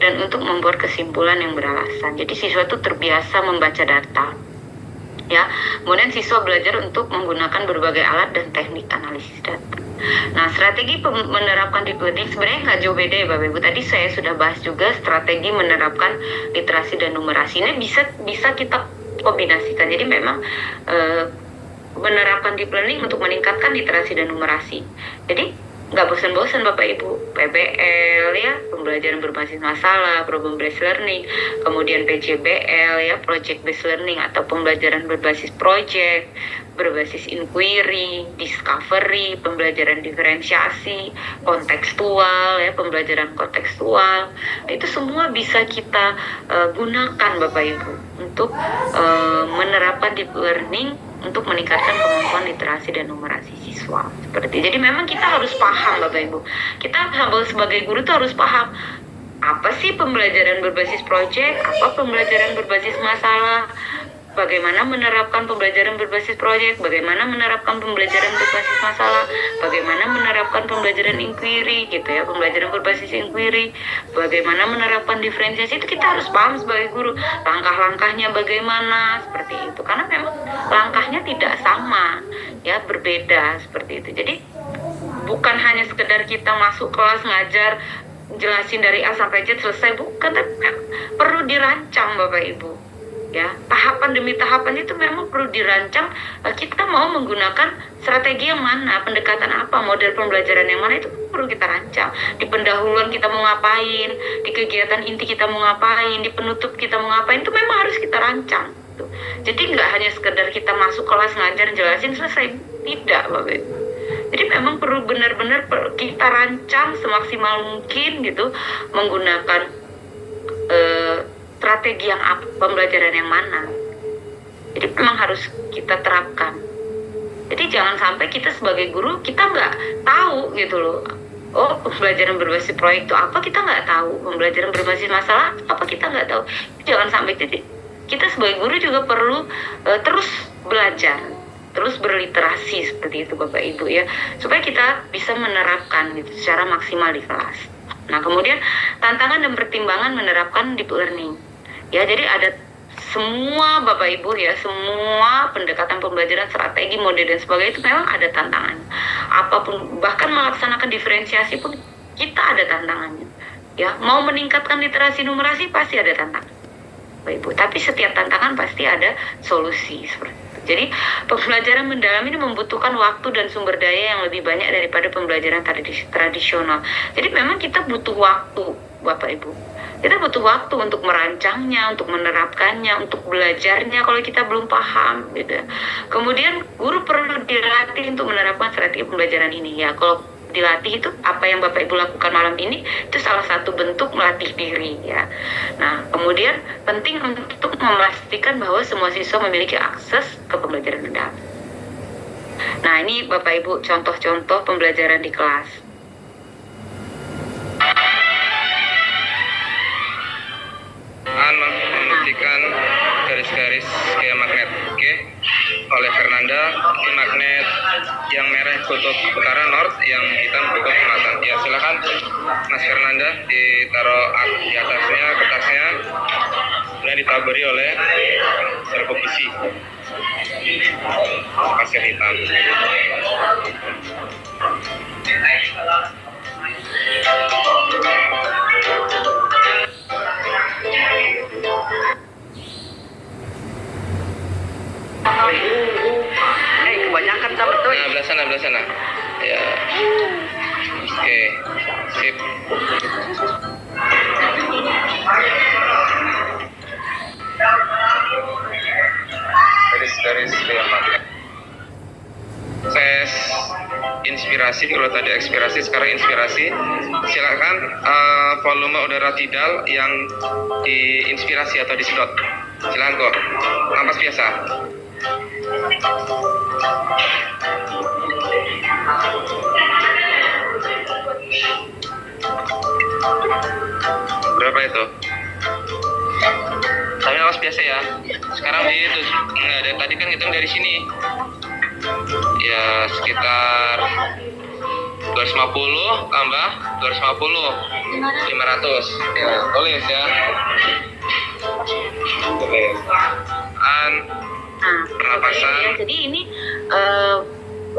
dan untuk membuat kesimpulan yang beralasan. Jadi siswa itu terbiasa membaca data. Ya, kemudian siswa belajar untuk menggunakan berbagai alat dan teknik analisis data. Nah, strategi menerapkan deep learning sebenarnya nggak jauh beda ya Bapak Ibu. Tadi saya sudah bahas juga strategi menerapkan literasi dan numerasi. Ini bisa kita kombinasikan. Jadi memang menerapkan deep learning untuk meningkatkan literasi dan numerasi. Jadi nggak bosan-bosan Bapak Ibu, PBL ya, pembelajaran berbasis masalah, problem based learning, kemudian PJBL ya, project based learning atau pembelajaran berbasis project, berbasis inquiry, discovery, pembelajaran diferensiasi, kontekstual ya, pembelajaran kontekstual. Itu semua bisa kita gunakan Bapak Ibu untuk menerapkan deep learning untuk meningkatkan kemampuan literasi dan numerasi siswa. Seperti jadi memang kita harus paham Bapak Ibu. Kita sebagai guru tuh harus paham apa sih pembelajaran berbasis proyek, apa pembelajaran berbasis masalah, bagaimana menerapkan pembelajaran berbasis proyek, bagaimana menerapkan pembelajaran berbasis masalah, bagaimana menerapkan pembelajaran inquiry gitu ya, pembelajaran berbasis inquiry, bagaimana menerapkan diferensiasi, itu kita harus paham sebagai guru, langkah-langkahnya bagaimana, seperti itu, karena memang langkahnya tidak sama ya, berbeda seperti itu. Jadi bukan hanya sekedar kita masuk kelas ngajar jelasin dari A sampai Z selesai, bukan, tapi perlu dirancang Bapak Ibu ya, tahapan demi tahapan itu memang perlu dirancang. Kita mau menggunakan strategi yang mana, pendekatan apa, model pembelajaran yang mana, itu perlu kita rancang. Di pendahuluan kita mau ngapain, di kegiatan inti kita mau ngapain, di penutup kita mau ngapain, itu memang harus kita rancang gitu. Jadi nggak hanya sekedar kita masuk kelas ngajar jelasin selesai, tidak Bapak Ibu. Jadi memang perlu benar-benar kita rancang semaksimal mungkin gitu, menggunakan strategi yang apa, pembelajaran yang mana. Jadi memang harus kita terapkan. Jadi jangan sampai kita sebagai guru kita nggak tahu gitu loh. Oh, pembelajaran berbasis proyek itu apa, kita nggak tahu. Pembelajaran berbasis masalah apa, kita nggak tahu. Jangan sampai kita sebagai guru juga perlu terus belajar, terus berliterasi seperti itu Bapak Ibu ya, supaya kita bisa menerapkan gitu secara maksimal di kelas. Nah, kemudian tantangan dan pertimbangan menerapkan deep learning. Ya, jadi ada semua Bapak Ibu ya, semua pendekatan pembelajaran, strategi, model dan sebagainya itu memang ada tantangannya. Apapun, bahkan melaksanakan diferensiasi pun kita ada tantangannya. Ya, mau meningkatkan literasi numerasi pasti ada tantangan, Bapak Ibu. Tapi setiap tantangan pasti ada solusi seperti itu. Jadi pembelajaran mendalam ini membutuhkan waktu dan sumber daya yang lebih banyak daripada pembelajaran tradisional. Jadi memang kita butuh waktu, Bapak Ibu. Kita butuh waktu untuk merancangnya, untuk menerapkannya, untuk belajarnya kalau kita belum paham gitu. Kemudian guru perlu dilatih untuk menerapkan strategi pembelajaran ini ya. Kalau dilatih itu apa yang Bapak Ibu lakukan malam ini itu salah satu bentuk melatih diri ya. Nah, kemudian penting untuk memastikan bahwa semua siswa memiliki akses ke pembelajaran mendalam. Nah, ini Bapak Ibu contoh-contoh pembelajaran di kelas. Membuktikan garis-garis gaya magnet, oke? Oleh Fernanda, ini magnet yang merah kutub utara north, yang hitam kutub selatan. Ya, silakan Mas Fernanda ditaruh di atasnya kertasnya, kemudian ditaburi oleh serbu besi pasir hitam. Kebanyakan sama tuh. Nah, belah sana. Ya. Oke. Sip. Garis-garis gaya magnet. Proses inspirasi, kalau tadi ekspirasi, sekarang inspirasi. Silakan volume udara tidal yang diinspirasi atau disedot. Silakan kok. Napas biasa. Berapa itu? Tapi napas biasa ya. Sekarang itu nggak ada, tadi kan hitung dari sini. Ya sekitar 250 tambah 250 500. Ya, tulis ya. Tulis. Pernapasan. Ya, jadi ini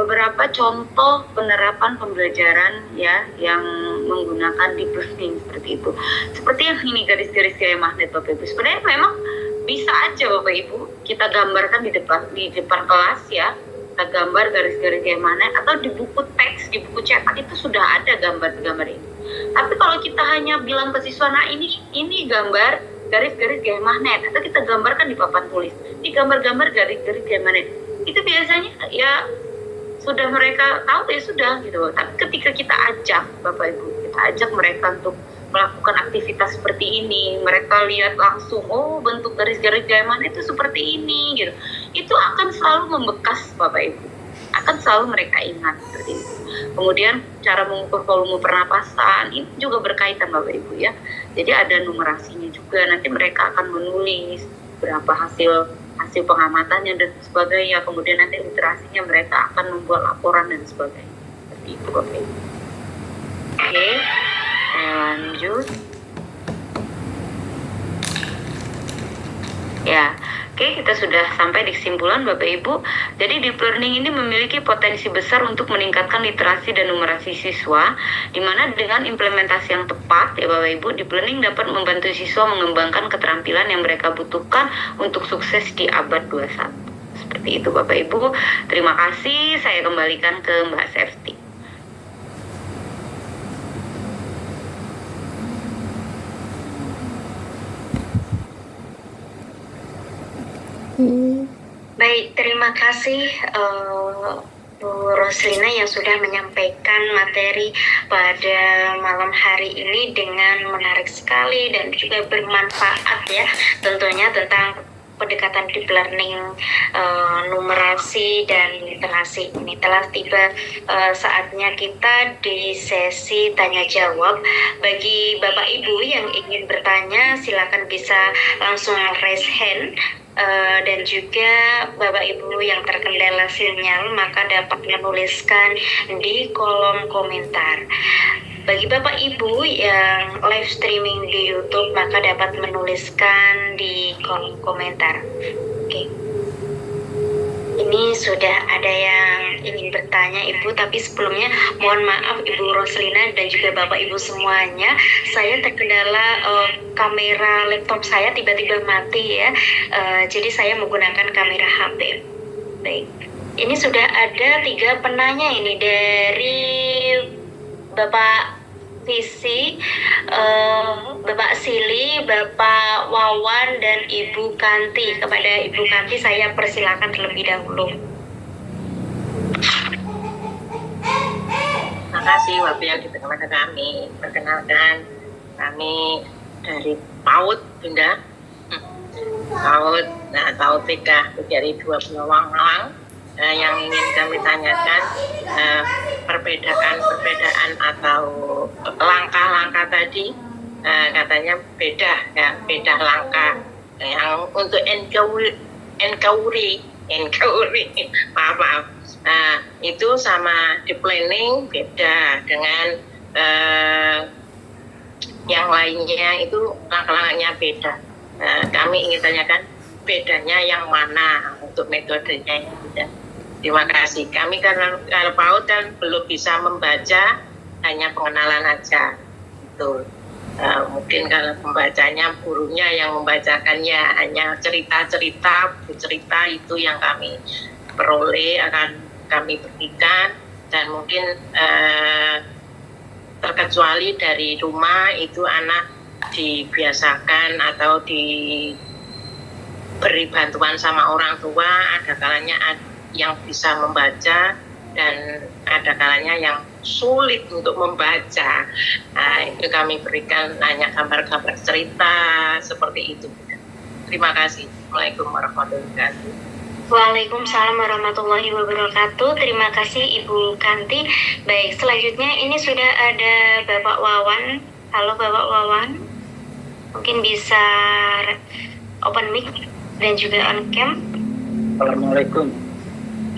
beberapa contoh penerapan pembelajaran ya yang menggunakan deep learning seperti itu. Seperti yang ini garis-garis gaya magnet Bapak Ibu. Sebenarnya memang bisa aja Bapak Ibu kita gambarkan di depan kelas ya. Kita gambar garis-garis gaya magnet, atau di buku teks, di buku cetak itu sudah ada gambar-gambar ini. Tapi kalau kita hanya bilang ke siswa, nah ini gambar garis-garis gaya magnet, atau kita gambarkan di papan tulis, di gambar-gambar garis-garis gaya magnet, itu biasanya ya sudah mereka tahu ya sudah gitu. Tapi ketika kita ajak Bapak Ibu, kita ajak mereka untuk melakukan aktivitas seperti ini, mereka lihat langsung, oh bentuk garis-garis gaya magnet itu seperti ini gitu, itu akan selalu membekas Bapak Ibu, akan selalu mereka ingat seperti itu. Kemudian cara mengukur volume pernapasan ini juga berkaitan Bapak Ibu ya. Jadi ada numerasinya juga, nanti mereka akan menulis berapa hasil hasil pengamatannya dan sebagainya, kemudian nanti literasinya mereka akan membuat laporan dan sebagainya. Seperti itu Bapak Ibu. Oke, saya lanjut. Ya, oke, kita sudah sampai di kesimpulan Bapak Ibu. Jadi deep learning ini memiliki potensi besar untuk meningkatkan literasi dan numerasi siswa, di mana dengan implementasi yang tepat ya Bapak Ibu, deep learning dapat membantu siswa mengembangkan keterampilan yang mereka butuhkan untuk sukses di abad 21. Seperti itu Bapak Ibu. Terima kasih, saya kembalikan ke Mbak Sefti. Baik, terima kasih Bu Roslina yang sudah menyampaikan materi pada malam hari ini dengan menarik sekali dan juga bermanfaat ya, tentunya tentang pendekatan deep learning, numerasi dan literasi. Ini telah tiba saatnya kita di sesi tanya jawab. Bagi Bapak Ibu yang ingin bertanya, silakan bisa langsung raise hand. Dan juga Bapak Ibu yang terkendala sinyal maka dapat menuliskan di kolom komentar. Bagi Bapak Ibu yang live streaming di YouTube maka dapat menuliskan di kolom komentar. Oke. Ini sudah ada yang ingin bertanya Ibu, tapi sebelumnya mohon maaf Ibu Roslina dan juga Bapak Ibu semuanya, saya terkendala kamera laptop saya tiba-tiba mati ya, jadi saya menggunakan kamera HP. Baik, ini sudah ada 3 penanya ini dari Bapak Visi, Bapak Sili, Bapak Wawan, dan Ibu Kanti. Kepada Ibu Kanti saya persilakan terlebih dahulu. Terima kasih waktu yang diberikan kepada kami. Perkenalkan, kami dari PAUD, Bunda. PAUD, PAUD TK dari 2 Malang. Yang ingin kami tanyakan, perbedaan atau langkah-langkah tadi, katanya beda langkah. Yang untuk enquiry, maaf. Itu sama di planning beda dengan yang lainnya, itu langkah-langkahnya beda. Kami ingin tanyakan bedanya yang mana untuk metodenya yang beda. Terima kasih. Kami karena PAUD kan belum bisa membaca, hanya pengenalan aja. Itu mungkin kalau pembacanya gurunya yang membacakannya, hanya cerita itu yang kami peroleh akan kami berikan, dan mungkin terkecuali dari rumah itu anak dibiasakan atau diberi bantuan sama orang tua, ada kalanya yang bisa membaca dan ada kalanya yang sulit untuk membaca. Itu kami berikan hanya gambar-gambar cerita seperti itu. Terima kasih. Assalamualaikum warahmatullahi wabarakatuh. Waalaikumsalam warahmatullahi wabarakatuh. Terima kasih Ibu Kanti. Baik, selanjutnya ini sudah ada Bapak Wawan. Halo Bapak Wawan, mungkin bisa open mic dan juga on cam. Assalamualaikum.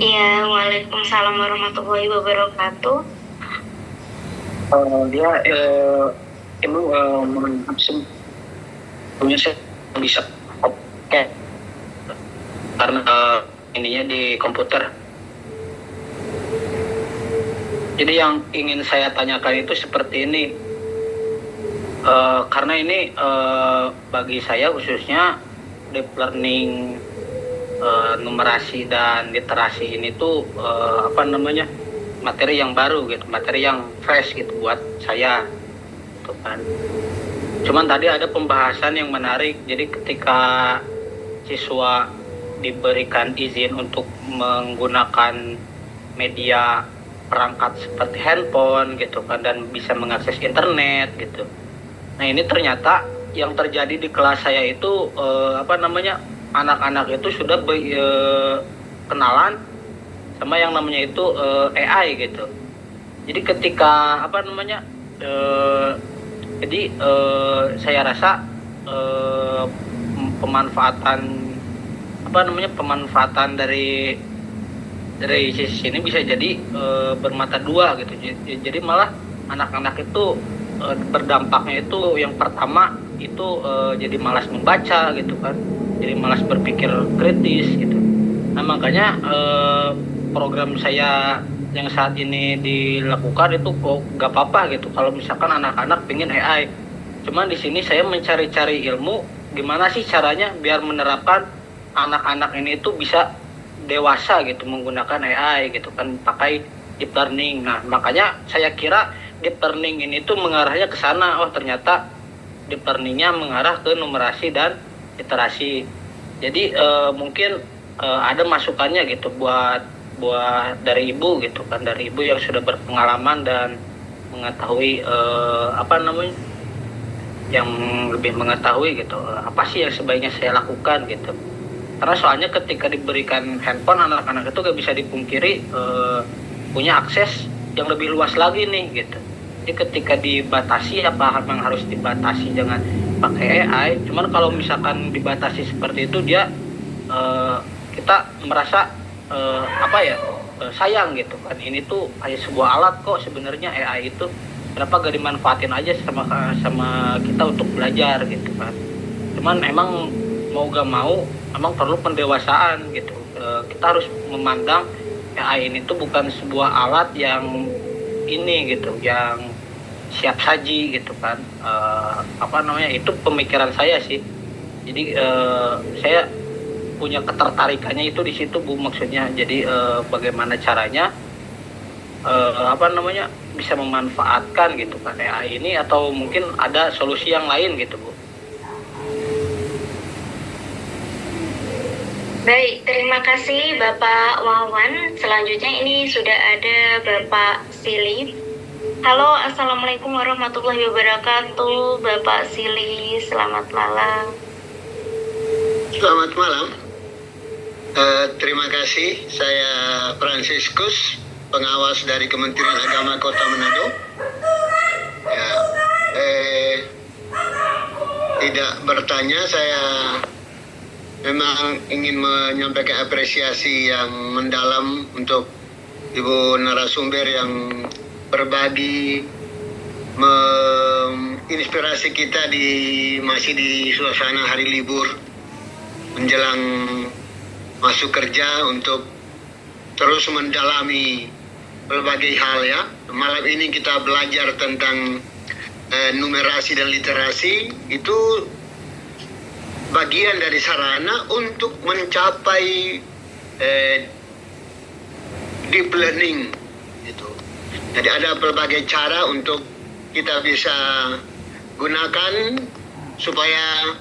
Iya, waalaikumsalam warahmatullahi wabarakatuh. Ibu sebelumnya saya bisa oke karena ininya di komputer. Jadi yang ingin saya tanyakan itu seperti ini, karena ini bagi saya khususnya deep learning, numerasi dan literasi ini tuh materi yang baru gitu, materi yang fresh gitu buat saya tuh kan. Cuman tadi ada pembahasan yang menarik, jadi ketika siswa diberikan izin untuk menggunakan media perangkat seperti handphone gitu kan, dan bisa mengakses internet gitu. Nah ini ternyata yang terjadi di kelas saya itu anak-anak itu sudah kenalan sama yang namanya itu AI gitu. Jadi ketika saya rasa pemanfaatan pemanfaatan dari sisi ini bisa jadi bermata dua gitu. Jadi malah anak-anak itu berdampaknya itu yang pertama itu jadi malas membaca gitu kan, jadi malas berpikir kritis gitu. Nah makanya program saya yang saat ini dilakukan itu gak apa-apa gitu kalau misalkan anak-anak pengen AI. Cuman di sini saya mencari-cari ilmu gimana sih caranya biar menerapkan anak-anak ini itu bisa dewasa gitu menggunakan AI gitu kan, pakai deep learning. Nah makanya saya kira deep learning ini tuh mengarahnya ke sana. Oh ternyata deep learningnya mengarah ke numerasi dan literasi. Jadi mungkin ada masukannya gitu buat dari ibu gitu kan, dari ibu yang sudah berpengalaman dan mengetahui yang lebih mengetahui gitu apa sih yang sebaiknya saya lakukan gitu. Karena soalnya ketika diberikan handphone, anak-anak itu gak bisa dipungkiri punya akses yang lebih luas lagi nih gitu. Jadi ketika dibatasi apa yang harus dibatasi, jangan pakai AI. Cuman kalau misalkan dibatasi seperti itu, dia kita merasa sayang gitu kan. Ini tuh hanya sebuah alat kok sebenarnya AI itu. Kenapa gak dimanfaatin aja sama kita untuk belajar gitu kan. Cuman emang mau gak mau emang perlu pendewasaan gitu. Kita harus memandang AI ini tuh bukan sebuah alat yang ini gitu, yang siap saji gitu kan. Itu pemikiran saya sih. Jadi saya punya ketertarikannya itu di situ Bu, maksudnya. Jadi bagaimana caranya bisa memanfaatkan gitu kan AI ini, atau mungkin ada solusi yang lain gitu Bu. Baik, terima kasih Bapak Wawan. Selanjutnya ini sudah ada Bapak Sili. Halo, Assalamualaikum warahmatullahi wabarakatuh. Bapak Sili, selamat malam. Selamat malam. Terima kasih. Saya Franciscus, pengawas dari Kementerian Agama Kota Manado. Ya, tidak bertanya, saya memang ingin menyampaikan apresiasi yang mendalam untuk Ibu narasumber yang berbagi, menginspirasi kita masih di suasana hari libur menjelang masuk kerja untuk terus mendalami berbagai hal ya. Malam ini kita belajar tentang numerasi dan literasi, itu bagian dari sarana untuk mencapai deep learning gitu. Jadi ada berbagai cara untuk kita bisa gunakan supaya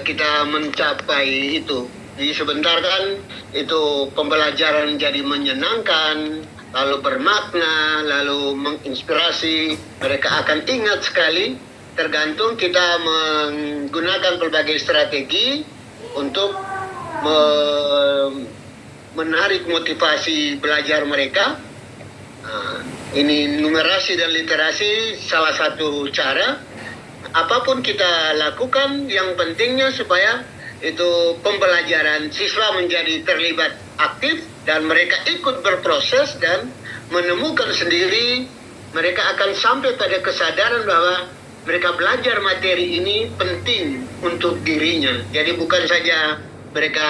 kita mencapai itu. Jadi sebentar kan itu pembelajaran jadi menyenangkan, lalu bermakna, lalu menginspirasi. Mereka akan ingat sekali, tergantung kita menggunakan berbagai strategi untuk menarik motivasi belajar mereka. Ini numerasi dan literasi salah satu cara. Apapun kita lakukan, yang pentingnya supaya itu pembelajaran siswa menjadi terlibat aktif dan mereka ikut berproses dan menemukan sendiri. Mereka akan sampai pada kesadaran bahwa mereka belajar materi ini penting untuk dirinya. Jadi bukan saja mereka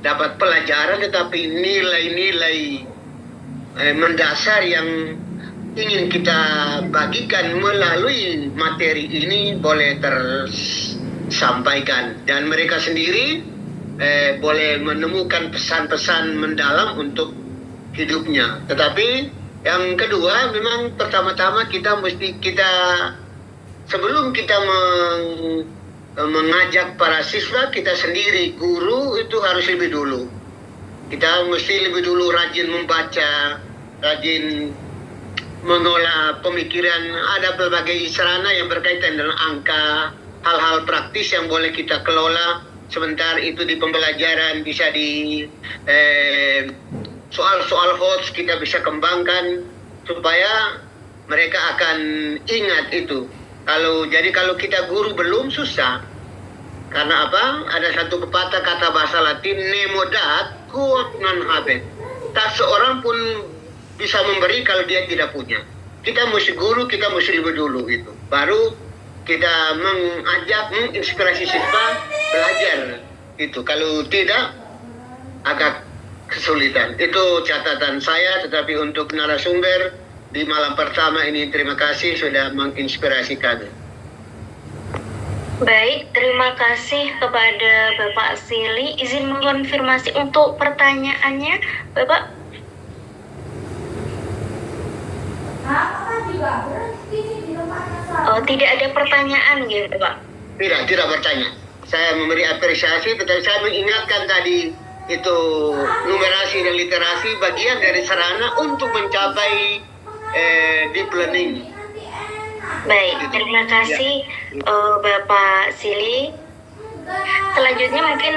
dapat pelajaran, tetapi nilai-nilai mendasar yang ingin kita bagikan melalui materi ini boleh tersampaikan. Dan mereka sendiri boleh menemukan pesan-pesan mendalam untuk hidupnya. Tetapi yang kedua, memang pertama-tama kita sebelum kita mengajak para siswa, kita sendiri guru itu harus lebih dulu. Kita mesti lebih dulu rajin membaca, rajin mengolah pemikiran. Ada berbagai sarana yang berkaitan dengan angka, hal-hal praktis yang boleh kita kelola. Sebentar itu di pembelajaran bisa di soal-soal hots kita bisa kembangkan supaya mereka akan ingat itu. Kalau kita guru belum susah. Karena apa? Ada satu pepatah kata bahasa Latin, nemo dat quod non habet. Tak seorang pun bisa memberi kalau dia tidak punya. Kita mesti guru, kita mesti ribu dulu gitu. Baru kita mengajak, menginspirasi siswa belajar itu. Kalau tidak, agak kesulitan. Itu catatan saya, tetapi untuk narasumber di malam pertama ini terima kasih sudah menginspirasi kami. Baik, terima kasih kepada Bapak Sili. Izin mengkonfirmasi untuk pertanyaannya, Bapak. Oh, tidak ada pertanyaan gitu, Pak. Tidak bertanya. Saya memberi apresiasi, tetapi saya mengingatkan tadi itu numerasi dan literasi bagian dari sarana untuk mencapai deep learning. Baik, terima kasih Bapak Sili. Selanjutnya mungkin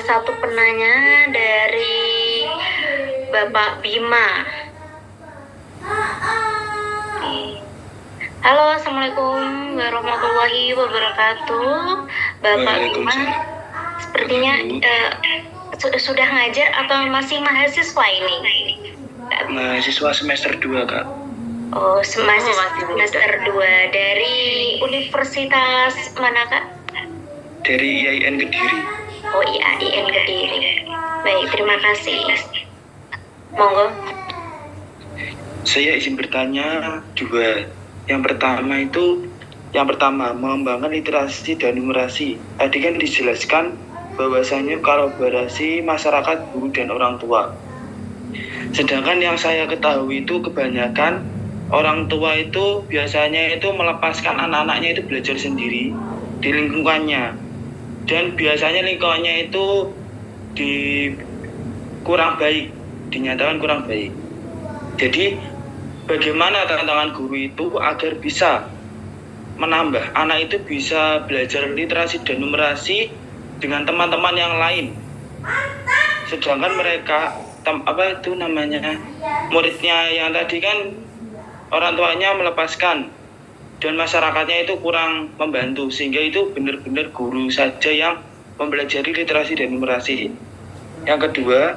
satu penanya dari Bapak Bima. Halo, Assalamualaikum warahmatullahi wabarakatuh. Bapak Bima, sepertinya sudah ngajar atau masih mahasiswa ini? Mahasiswa semester 2, Kak. Oh, masih semester 2 dari Universitas mana, Kak? Dari IAIN Kediri. Oh, IAIN Kediri. Baik, terima kasih. Monggo. Saya izin bertanya juga. Yang pertama mengembangkan literasi dan numerasi. Tadi kan dijelaskan bahwasanya kolaborasi masyarakat, guru dan orang tua. Sedangkan yang saya ketahui itu kebanyakan orang tua itu biasanya itu melepaskan anak-anaknya itu belajar sendiri di lingkungannya, dan biasanya lingkungannya itu kurang baik, dinyatakan kurang baik. Jadi bagaimana tantangan guru itu agar bisa menambah anak itu bisa belajar literasi dan numerasi dengan teman-teman yang lain, sedangkan mereka muridnya yang tadi kan orang tuanya melepaskan dan masyarakatnya itu kurang membantu, sehingga itu benar-benar guru saja yang mempelajari literasi dan numerasi. Yang kedua,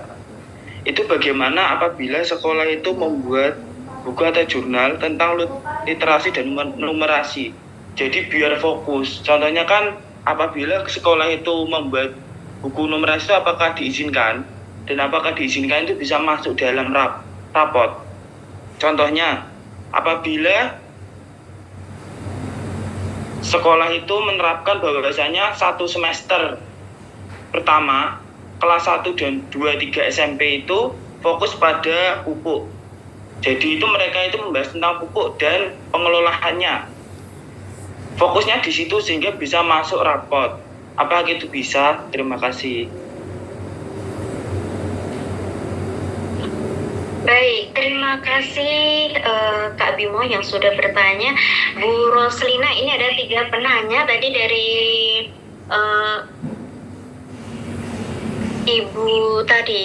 itu bagaimana apabila sekolah itu membuat buku atau jurnal tentang literasi dan numerasi, jadi biar fokus. Contohnya kan apabila sekolah itu membuat buku numerasi itu apakah diizinkan, dan apakah diizinkan itu bisa masuk dalam rapot. Contohnya apabila sekolah itu menerapkan bahwasanya satu semester pertama kelas 1 dan 2, 3 SMP itu fokus pada pupuk. Jadi itu mereka itu membahas tentang pupuk dan pengelolaannya. Fokusnya di situ sehingga bisa masuk rapot. Apakah itu bisa? Terima kasih. Baik, terima kasih Kak Bimo yang sudah bertanya. Bu Roslina, ini ada 3 penanya tadi dari Ibu tadi.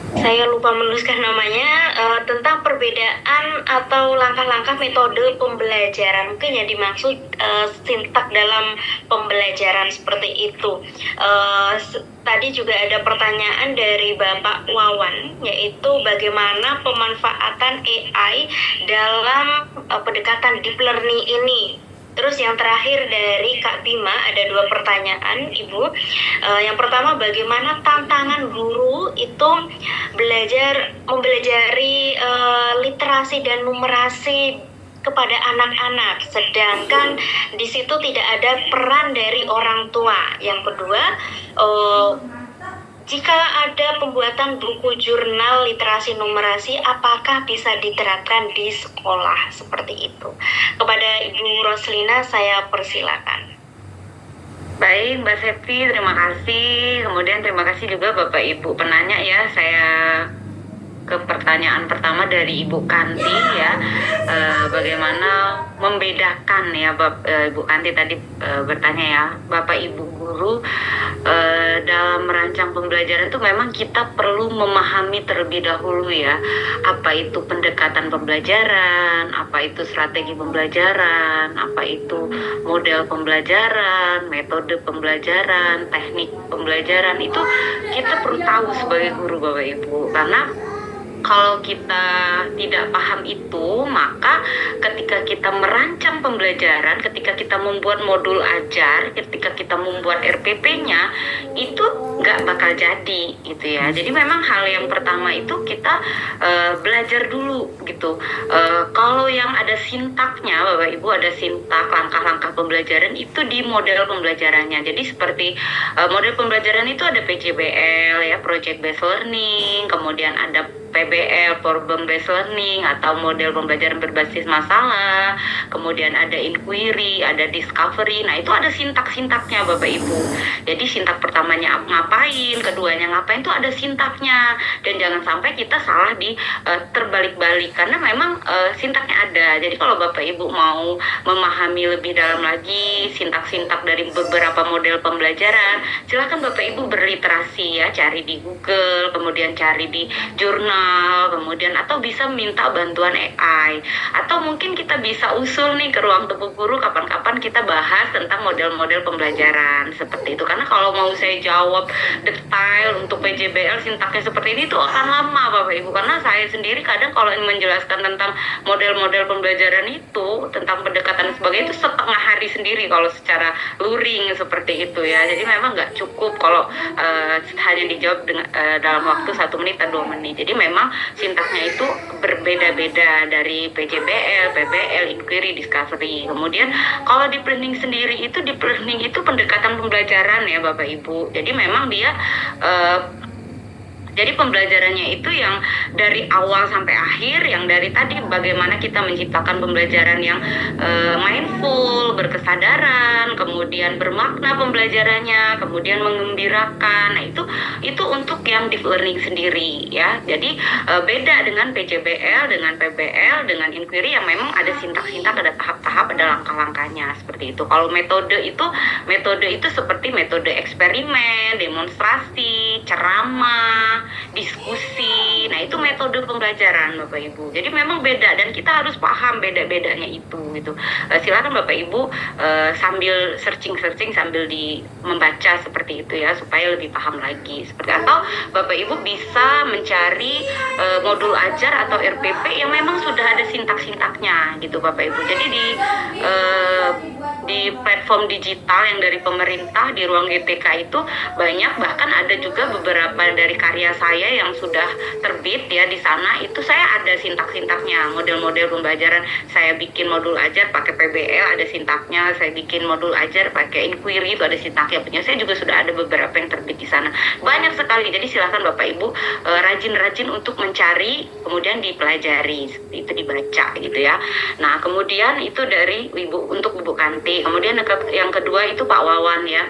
Saya lupa menuliskan namanya, tentang perbedaan atau langkah-langkah metode pembelajaran. Mungkin yang dimaksud sintak dalam pembelajaran seperti itu. Tadi juga ada pertanyaan dari Bapak Wawan, yaitu bagaimana pemanfaatan AI dalam pendekatan deep learning ini. Terus yang terakhir dari Kak Bima, ada 2 pertanyaan, Ibu. Yang pertama, bagaimana tantangan guru itu mempelajari literasi dan numerasi kepada anak-anak, sedangkan di situ tidak ada peran dari orang tua. Yang kedua, jika ada pembuatan buku jurnal literasi numerasi, apakah bisa diterapkan di sekolah seperti itu? Kepada Ibu Roslina, saya persilakan. Baik, Mbak Septi, terima kasih. Kemudian terima kasih juga Bapak Ibu penanya ya. Saya ke pertanyaan pertama dari Ibu Kanti ya, bagaimana membedakan ya, Ibu Kanti tadi bertanya ya, Bapak Ibu guru, dalam merancang pembelajaran itu memang kita perlu memahami terlebih dahulu ya, apa itu pendekatan pembelajaran, apa itu strategi pembelajaran, apa itu model pembelajaran, metode pembelajaran, teknik pembelajaran, itu kita perlu tahu sebagai guru Bapak Ibu, karena kalau kita tidak paham itu, maka ketika kita merancang pembelajaran, ketika kita membuat modul ajar, ketika kita membuat RPP-nya, itu nggak bakal jadi gitu ya. Jadi memang hal yang pertama itu kita belajar dulu gitu. Kalau yang ada sintaknya, Bapak Ibu, ada sintak langkah-langkah pembelajaran itu di model pembelajarannya. Jadi seperti model pembelajaran itu ada PJBL ya, Project Based Learning, kemudian ada PBL, Problem Based Learning, atau model pembelajaran berbasis masalah, kemudian ada inquiry, ada discovery. Nah itu ada sintak-sintaknya Bapak Ibu. Jadi sintak pertamanya ngapain, keduanya ngapain, itu ada sintaknya. Dan jangan sampai kita salah di terbalik-balik, karena memang sintaknya ada. Jadi kalau Bapak Ibu mau memahami lebih dalam lagi sintak-sintak dari beberapa model pembelajaran, silakan Bapak Ibu berliterasi ya, cari di Google, kemudian cari di jurnal, kemudian atau bisa minta bantuan AI, atau mungkin kita bisa usul nih ke ruang temu guru, kapan-kapan kita bahas tentang model-model pembelajaran seperti itu. Karena kalau mau saya jawab detail untuk PJBL sintaknya seperti ini itu akan lama Bapak Ibu, karena saya sendiri kadang kalau ingin menjelaskan tentang model-model pembelajaran itu, tentang pendekatan dan sebagainya, itu setengah hari sendiri kalau secara luring seperti itu ya. Jadi memang nggak cukup kalau hanya dijawab dengan, dalam waktu 1 menit atau 2 menit. Jadi memang sintaknya itu berbeda-beda dari PJBL, PBL, inquiry, discovery. Kemudian kalau di planning sendiri itu, di planning itu pendekatan pembelajaran ya Bapak Ibu. Jadi memang dia jadi pembelajarannya itu yang dari awal sampai akhir, yang dari tadi bagaimana kita menciptakan pembelajaran yang mindful, berkesadaran, kemudian bermakna pembelajarannya, kemudian mengembirakan. Nah itu untuk yang deep learning sendiri ya. Jadi beda dengan PJBL, dengan PBL, dengan inquiry yang memang ada sintak-sintak, ada tahap-tahap, ada langkah-langkahnya seperti itu. Kalau metode itu seperti metode eksperimen, demonstrasi, ceramah, diskusi. Nah itu metode pembelajaran Bapak Ibu. Jadi memang beda dan kita harus paham beda-bedanya itu gitu. Silakan Bapak Ibu sambil searching sambil membaca seperti itu ya, supaya lebih paham lagi. Seperti atau Bapak Ibu bisa mencari modul ajar atau RPP yang memang sudah ada sintak-sintaknya gitu Bapak Ibu. Jadi di platform digital yang dari pemerintah di ruang GTK itu banyak, bahkan ada juga beberapa dari karya saya yang sudah terbit ya di sana, itu saya ada sintak-sintaknya, model-model pembelajaran. Saya bikin modul ajar pakai PBL ada sintaknya, saya bikin modul ajar pakai inquiry itu ada sintaknya. Punya saya juga sudah ada beberapa yang terbit di sana, banyak sekali. Jadi silakan Bapak Ibu rajin-rajin untuk mencari, kemudian dipelajari, itu dibaca gitu ya. Nah kemudian itu dari untuk Ibu Kanti. Kemudian yang kedua itu Pak Wawan ya.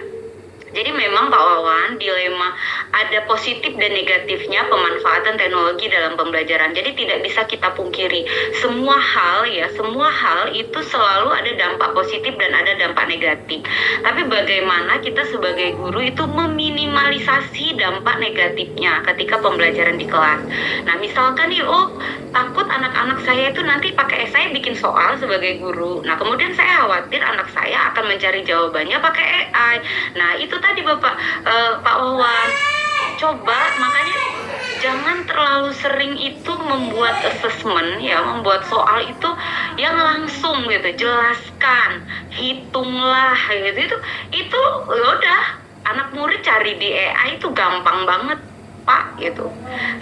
Jadi memang Pak Wawan, dilema ada positif dan negatifnya pemanfaatan teknologi dalam pembelajaran. Jadi tidak bisa kita pungkiri, semua hal itu selalu ada dampak positif dan ada dampak negatif. Tapi bagaimana kita sebagai guru itu meminimalisasi dampak negatifnya ketika pembelajaran di kelas. Nah misalkan nih, takut anak-anak saya itu nanti pakai saya bikin soal sebagai guru. Nah kemudian saya khawatir anak saya akan mencari jawabannya pakai AI. Nah itu tadi Pak Wawan, coba makanya jangan terlalu sering itu membuat assessment ya, membuat soal itu yang langsung gitu, jelaskan, hitunglah gitu. Itu udah anak murid cari di AI itu gampang banget Pak gitu.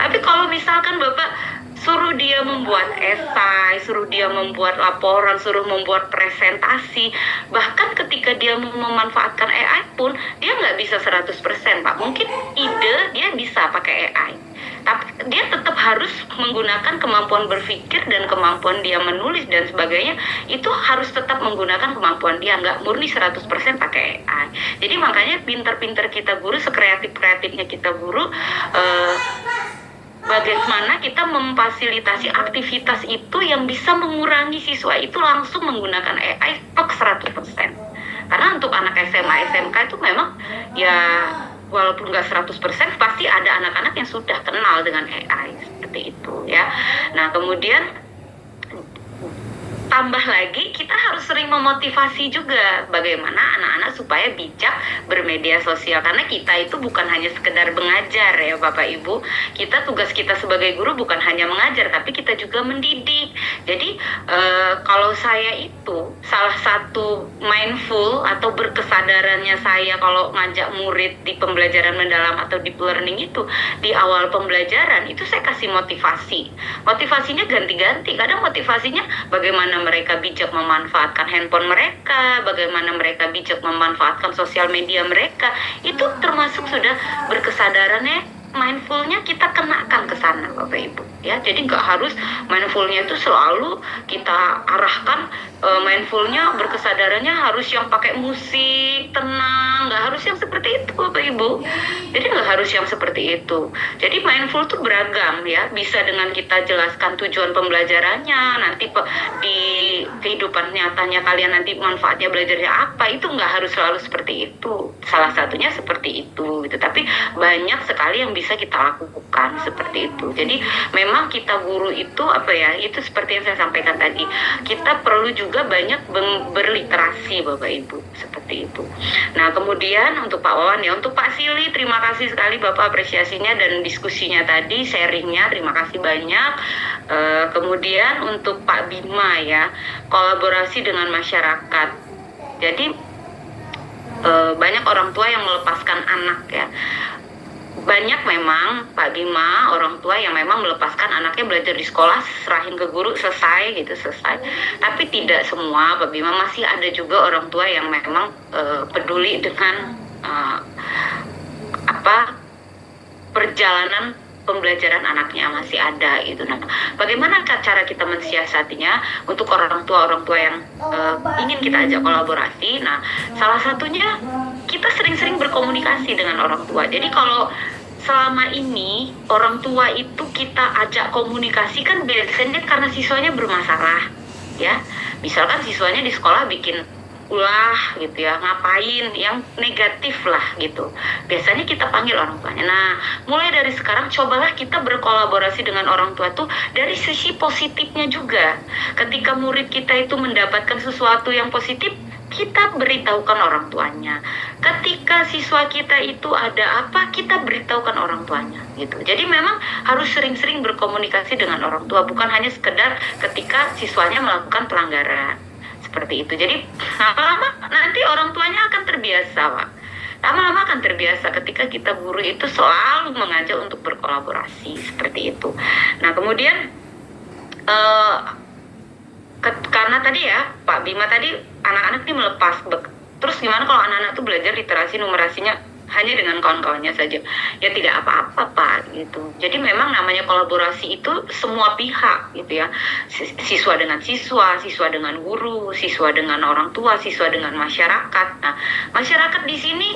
Tapi kalau misalkan Bapak suruh dia membuat esai, suruh dia membuat laporan, suruh membuat presentasi, bahkan ketika dia memanfaatkan AI pun dia nggak bisa 100% Pak. Mungkin ide dia bisa pakai AI, tapi dia tetap harus menggunakan kemampuan berpikir dan kemampuan dia menulis dan sebagainya, itu harus tetap menggunakan kemampuan dia, nggak murni 100% pakai AI. Jadi makanya pinter-pinter kita guru, sekreatif-kreatifnya kita guru, bagaimana kita memfasilitasi aktivitas itu yang bisa mengurangi siswa itu langsung menggunakan AI stok 100%. Karena untuk anak SMA, SMK itu memang ya walaupun nggak 100% pasti ada anak-anak yang sudah kenal dengan AI seperti itu ya. Nah kemudian tambah lagi kita harus sering memotivasi juga bagaimana anak-anak supaya bijak bermedia sosial, karena kita itu bukan hanya sekedar mengajar ya Bapak Ibu. Tugas kita sebagai guru bukan hanya mengajar, tapi kita juga mendidik. Jadi kalau saya itu salah satu mindful atau berkesadarannya saya kalau ngajak murid di pembelajaran mendalam atau deep learning itu di awal pembelajaran itu saya kasih motivasinya ganti-ganti. Kadang motivasinya bagaimana mereka bijak memanfaatkan handphone mereka, bagaimana mereka bijak memanfaatkan sosial media mereka, itu termasuk sudah berkesadarannya, mindfulnya kita kenakan ke sana Bapak Ibu ya. Jadi nggak harus mindfulnya itu selalu kita arahkan, mindfulnya berkesadarannya harus yang pakai musik tenang, nggak harus yang seperti itu Bapak Ibu. Jadi nggak harus yang seperti itu. Jadi mindful itu beragam ya, bisa dengan kita jelaskan tujuan pembelajarannya, nanti di kehidupan nyatanya kalian nanti manfaatnya belajarnya apa, itu nggak harus selalu seperti itu. Salah satunya seperti itu gitu. Tapi banyak sekali yang bisa kita lakukan seperti itu. Jadi memang kita guru itu itu seperti yang saya sampaikan tadi, kita perlu juga banyak berliterasi Bapak Ibu seperti itu. Nah kemudian untuk Pak Wawan ya, untuk Pak Sili terima kasih sekali Bapak apresiasinya dan diskusinya tadi, sharingnya terima kasih banyak. Kemudian untuk Pak Bima ya, kolaborasi dengan masyarakat. Jadi banyak orang tua yang melepaskan anak ya. Banyak memang Pak Bima orang tua yang memang melepaskan anaknya belajar di sekolah, serahin ke guru, selesai. Tapi tidak semua Pak Bima, masih ada juga orang tua yang memang peduli dengan perjalanan pembelajaran anaknya, masih ada gitu. Nah, bagaimana cara kita mensiasatinya untuk orang tua yang ingin kita ajak kolaborasi? Nah, salah satunya kita sering-sering berkomunikasi dengan orang tua. Jadi kalau selama ini orang tua itu kita ajak komunikasi kan biasanya karena siswanya bermasalah ya. Misalkan siswanya di sekolah bikin ulah gitu ya, ngapain yang negatif lah gitu, biasanya kita panggil orang tuanya. Nah mulai dari sekarang cobalah kita berkolaborasi dengan orang tua tuh dari sisi positifnya juga. Ketika murid kita itu mendapatkan sesuatu yang positif, kita beritahukan orang tuanya. Ketika siswa kita itu ada apa, kita beritahukan orang tuanya gitu. Jadi memang harus sering-sering berkomunikasi dengan orang tua, bukan hanya sekedar ketika siswanya melakukan pelanggaran seperti itu. Jadi lama-lama nanti orang tuanya akan terbiasa Pak. Lama-lama akan terbiasa ketika kita guru itu selalu mengajak untuk berkolaborasi seperti itu. Nah kemudian karena tadi ya Pak Bima tadi anak-anak ini melepas, terus gimana kalau anak-anak itu belajar literasi numerasinya hanya dengan kawan-kawannya saja? Ya tidak apa-apa Pak gitu. Jadi memang namanya kolaborasi itu semua pihak gitu ya, siswa dengan siswa dengan guru, siswa dengan orang tua, siswa dengan masyarakat. Nah masyarakat di sini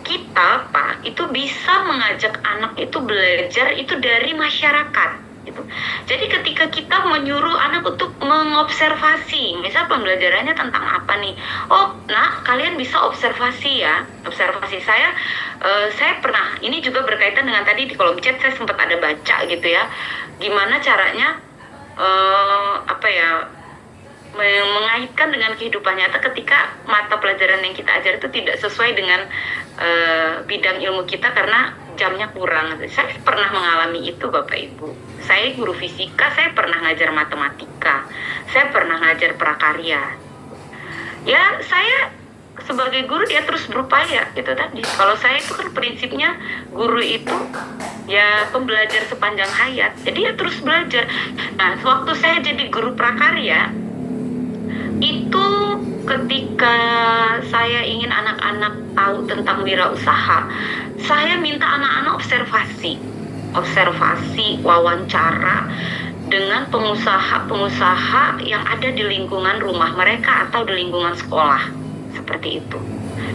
kita Pak itu bisa mengajak anak itu belajar itu dari masyarakat gitu. Jadi ketika kita menyuruh anak untuk mengobservasi, misal pembelajarannya tentang apa nih, nah kalian bisa observasi ya. Observasi saya pernah, ini juga berkaitan dengan tadi di kolom chat saya sempat ada baca gitu ya, gimana caranya mengaitkan dengan kehidupan nyata ketika mata pelajaran yang kita ajar itu tidak sesuai dengan bidang ilmu kita karena jamnya kurang. Saya pernah mengalami itu Bapak Ibu. Saya guru fisika, saya pernah ngajar matematika, saya pernah ngajar prakarya. Ya saya sebagai guru dia terus berupaya gitu tadi. Kalau saya itu kan prinsipnya guru itu ya pembelajar sepanjang hayat, jadi ya terus belajar. Nah waktu saya jadi guru prakarya itu ketika saya ingin anak-anak tahu tentang wirausaha, saya minta anak-anak observasi, wawancara dengan pengusaha-pengusaha yang ada di lingkungan rumah mereka atau di lingkungan sekolah seperti itu.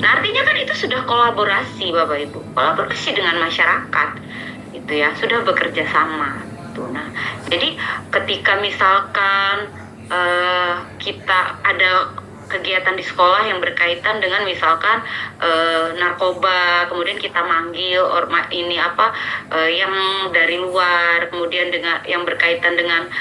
Nah artinya kan itu sudah kolaborasi Bapak Ibu, kolaborasi dengan masyarakat gitu. gitu ya, sudah bekerja sama tuh. Nah, jadi ketika misalkan kita ada kegiatan di sekolah yang berkaitan dengan misalkan narkoba, kemudian kita manggil yang dari luar, kemudian dengan yang berkaitan dengan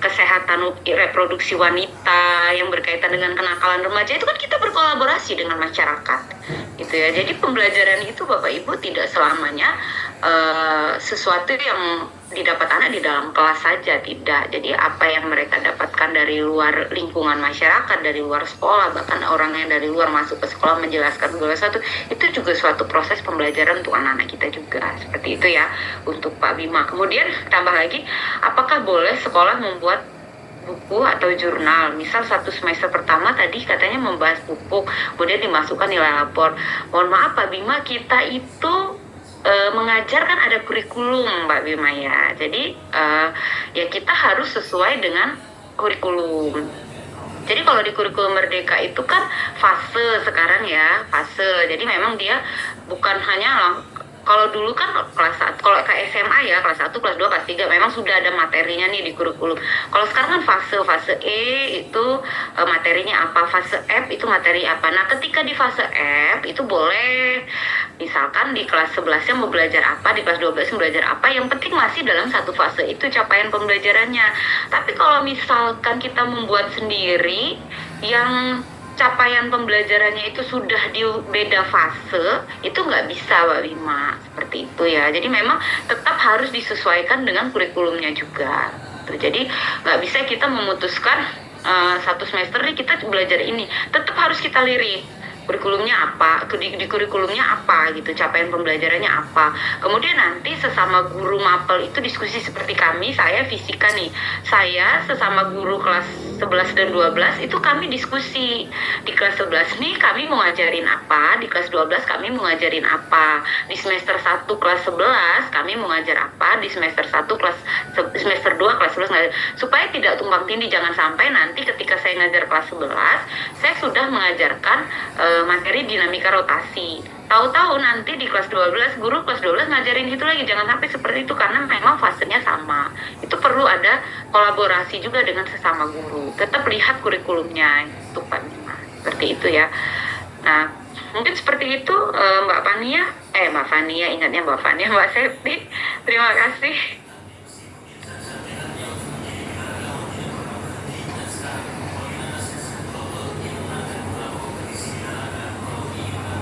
kesehatan reproduksi wanita, yang berkaitan dengan kenakalan remaja, itu kan kita berkolaborasi dengan masyarakat gitu ya. Jadi pembelajaran itu Bapak Ibu tidak selamanya sesuatu yang didapat anak di dalam kelas saja, tidak. Jadi apa yang mereka dapatkan dari luar lingkungan masyarakat, dari luar sekolah, bahkan orang yang dari luar masuk ke sekolah menjelaskan segala sesuatu, itu juga suatu proses pembelajaran untuk anak-anak kita juga. Seperti itu ya untuk Pak Bima. Kemudian tambah lagi, apakah boleh sekolah membuat buku atau jurnal? Misal satu semester pertama tadi katanya membahas buku, kemudian dimasukkan nilai rapor. Mohon maaf Pak Bima, kita itu mengajar kan ada kurikulum Mbak Bima ya. Jadi ya kita harus sesuai dengan kurikulum. Jadi kalau di kurikulum Merdeka itu kan fase sekarang ya, fase. Jadi memang dia bukan hanya kalau dulu kan kelas 1, kalau ke SMA ya, kelas 1, kelas 2, kelas 3 memang sudah ada materinya nih di kurikulum. Kalau sekarang kan fase E itu materinya apa, fase F itu materi apa. Nah, ketika di fase F itu boleh misalkan di kelas 11-nya mau belajar apa, di kelas 12 mau belajar apa, yang penting masih dalam satu fase itu capaian pembelajarannya. Tapi kalau misalkan kita membuat sendiri yang capaian pembelajarannya itu sudah di beda fase, itu nggak bisa Mbak Bima, seperti itu ya. Jadi memang tetap harus disesuaikan dengan kurikulumnya juga. Jadi nggak bisa kita memutuskan satu semester nih kita belajar ini, tetap harus kita lirik kurikulumnya apa, di kurikulumnya apa gitu, capaian pembelajarannya apa. Kemudian nanti sesama guru mapel itu diskusi seperti kami, saya fisika nih, saya sesama guru kelas 11 dan 12 itu kami diskusi. Di kelas 11 nih kami mau ngajarin apa, di kelas 12 kami mau ngajarin apa, di semester 1 kelas 11 kami mau ngajar apa, di semester 1 semester 2 kelas 11 ngajar. Supaya tidak tumpang tindih, jangan sampai nanti ketika saya ngajar kelas 11 saya sudah mengajarkan materi dinamika rotasi. Tahu-tahu nanti di kelas 12, guru kelas 12 ngajarin itu lagi. Jangan sampai seperti itu, karena memang fasenya sama. Itu perlu ada kolaborasi juga dengan sesama guru. Tetap lihat kurikulumnya, itu Pak Bima. Seperti itu ya. Nah, mungkin seperti itu Mbak Fania, ingatnya Mbak Fania, Mbak Septi. Terima kasih.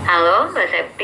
Halo Mbak Septi.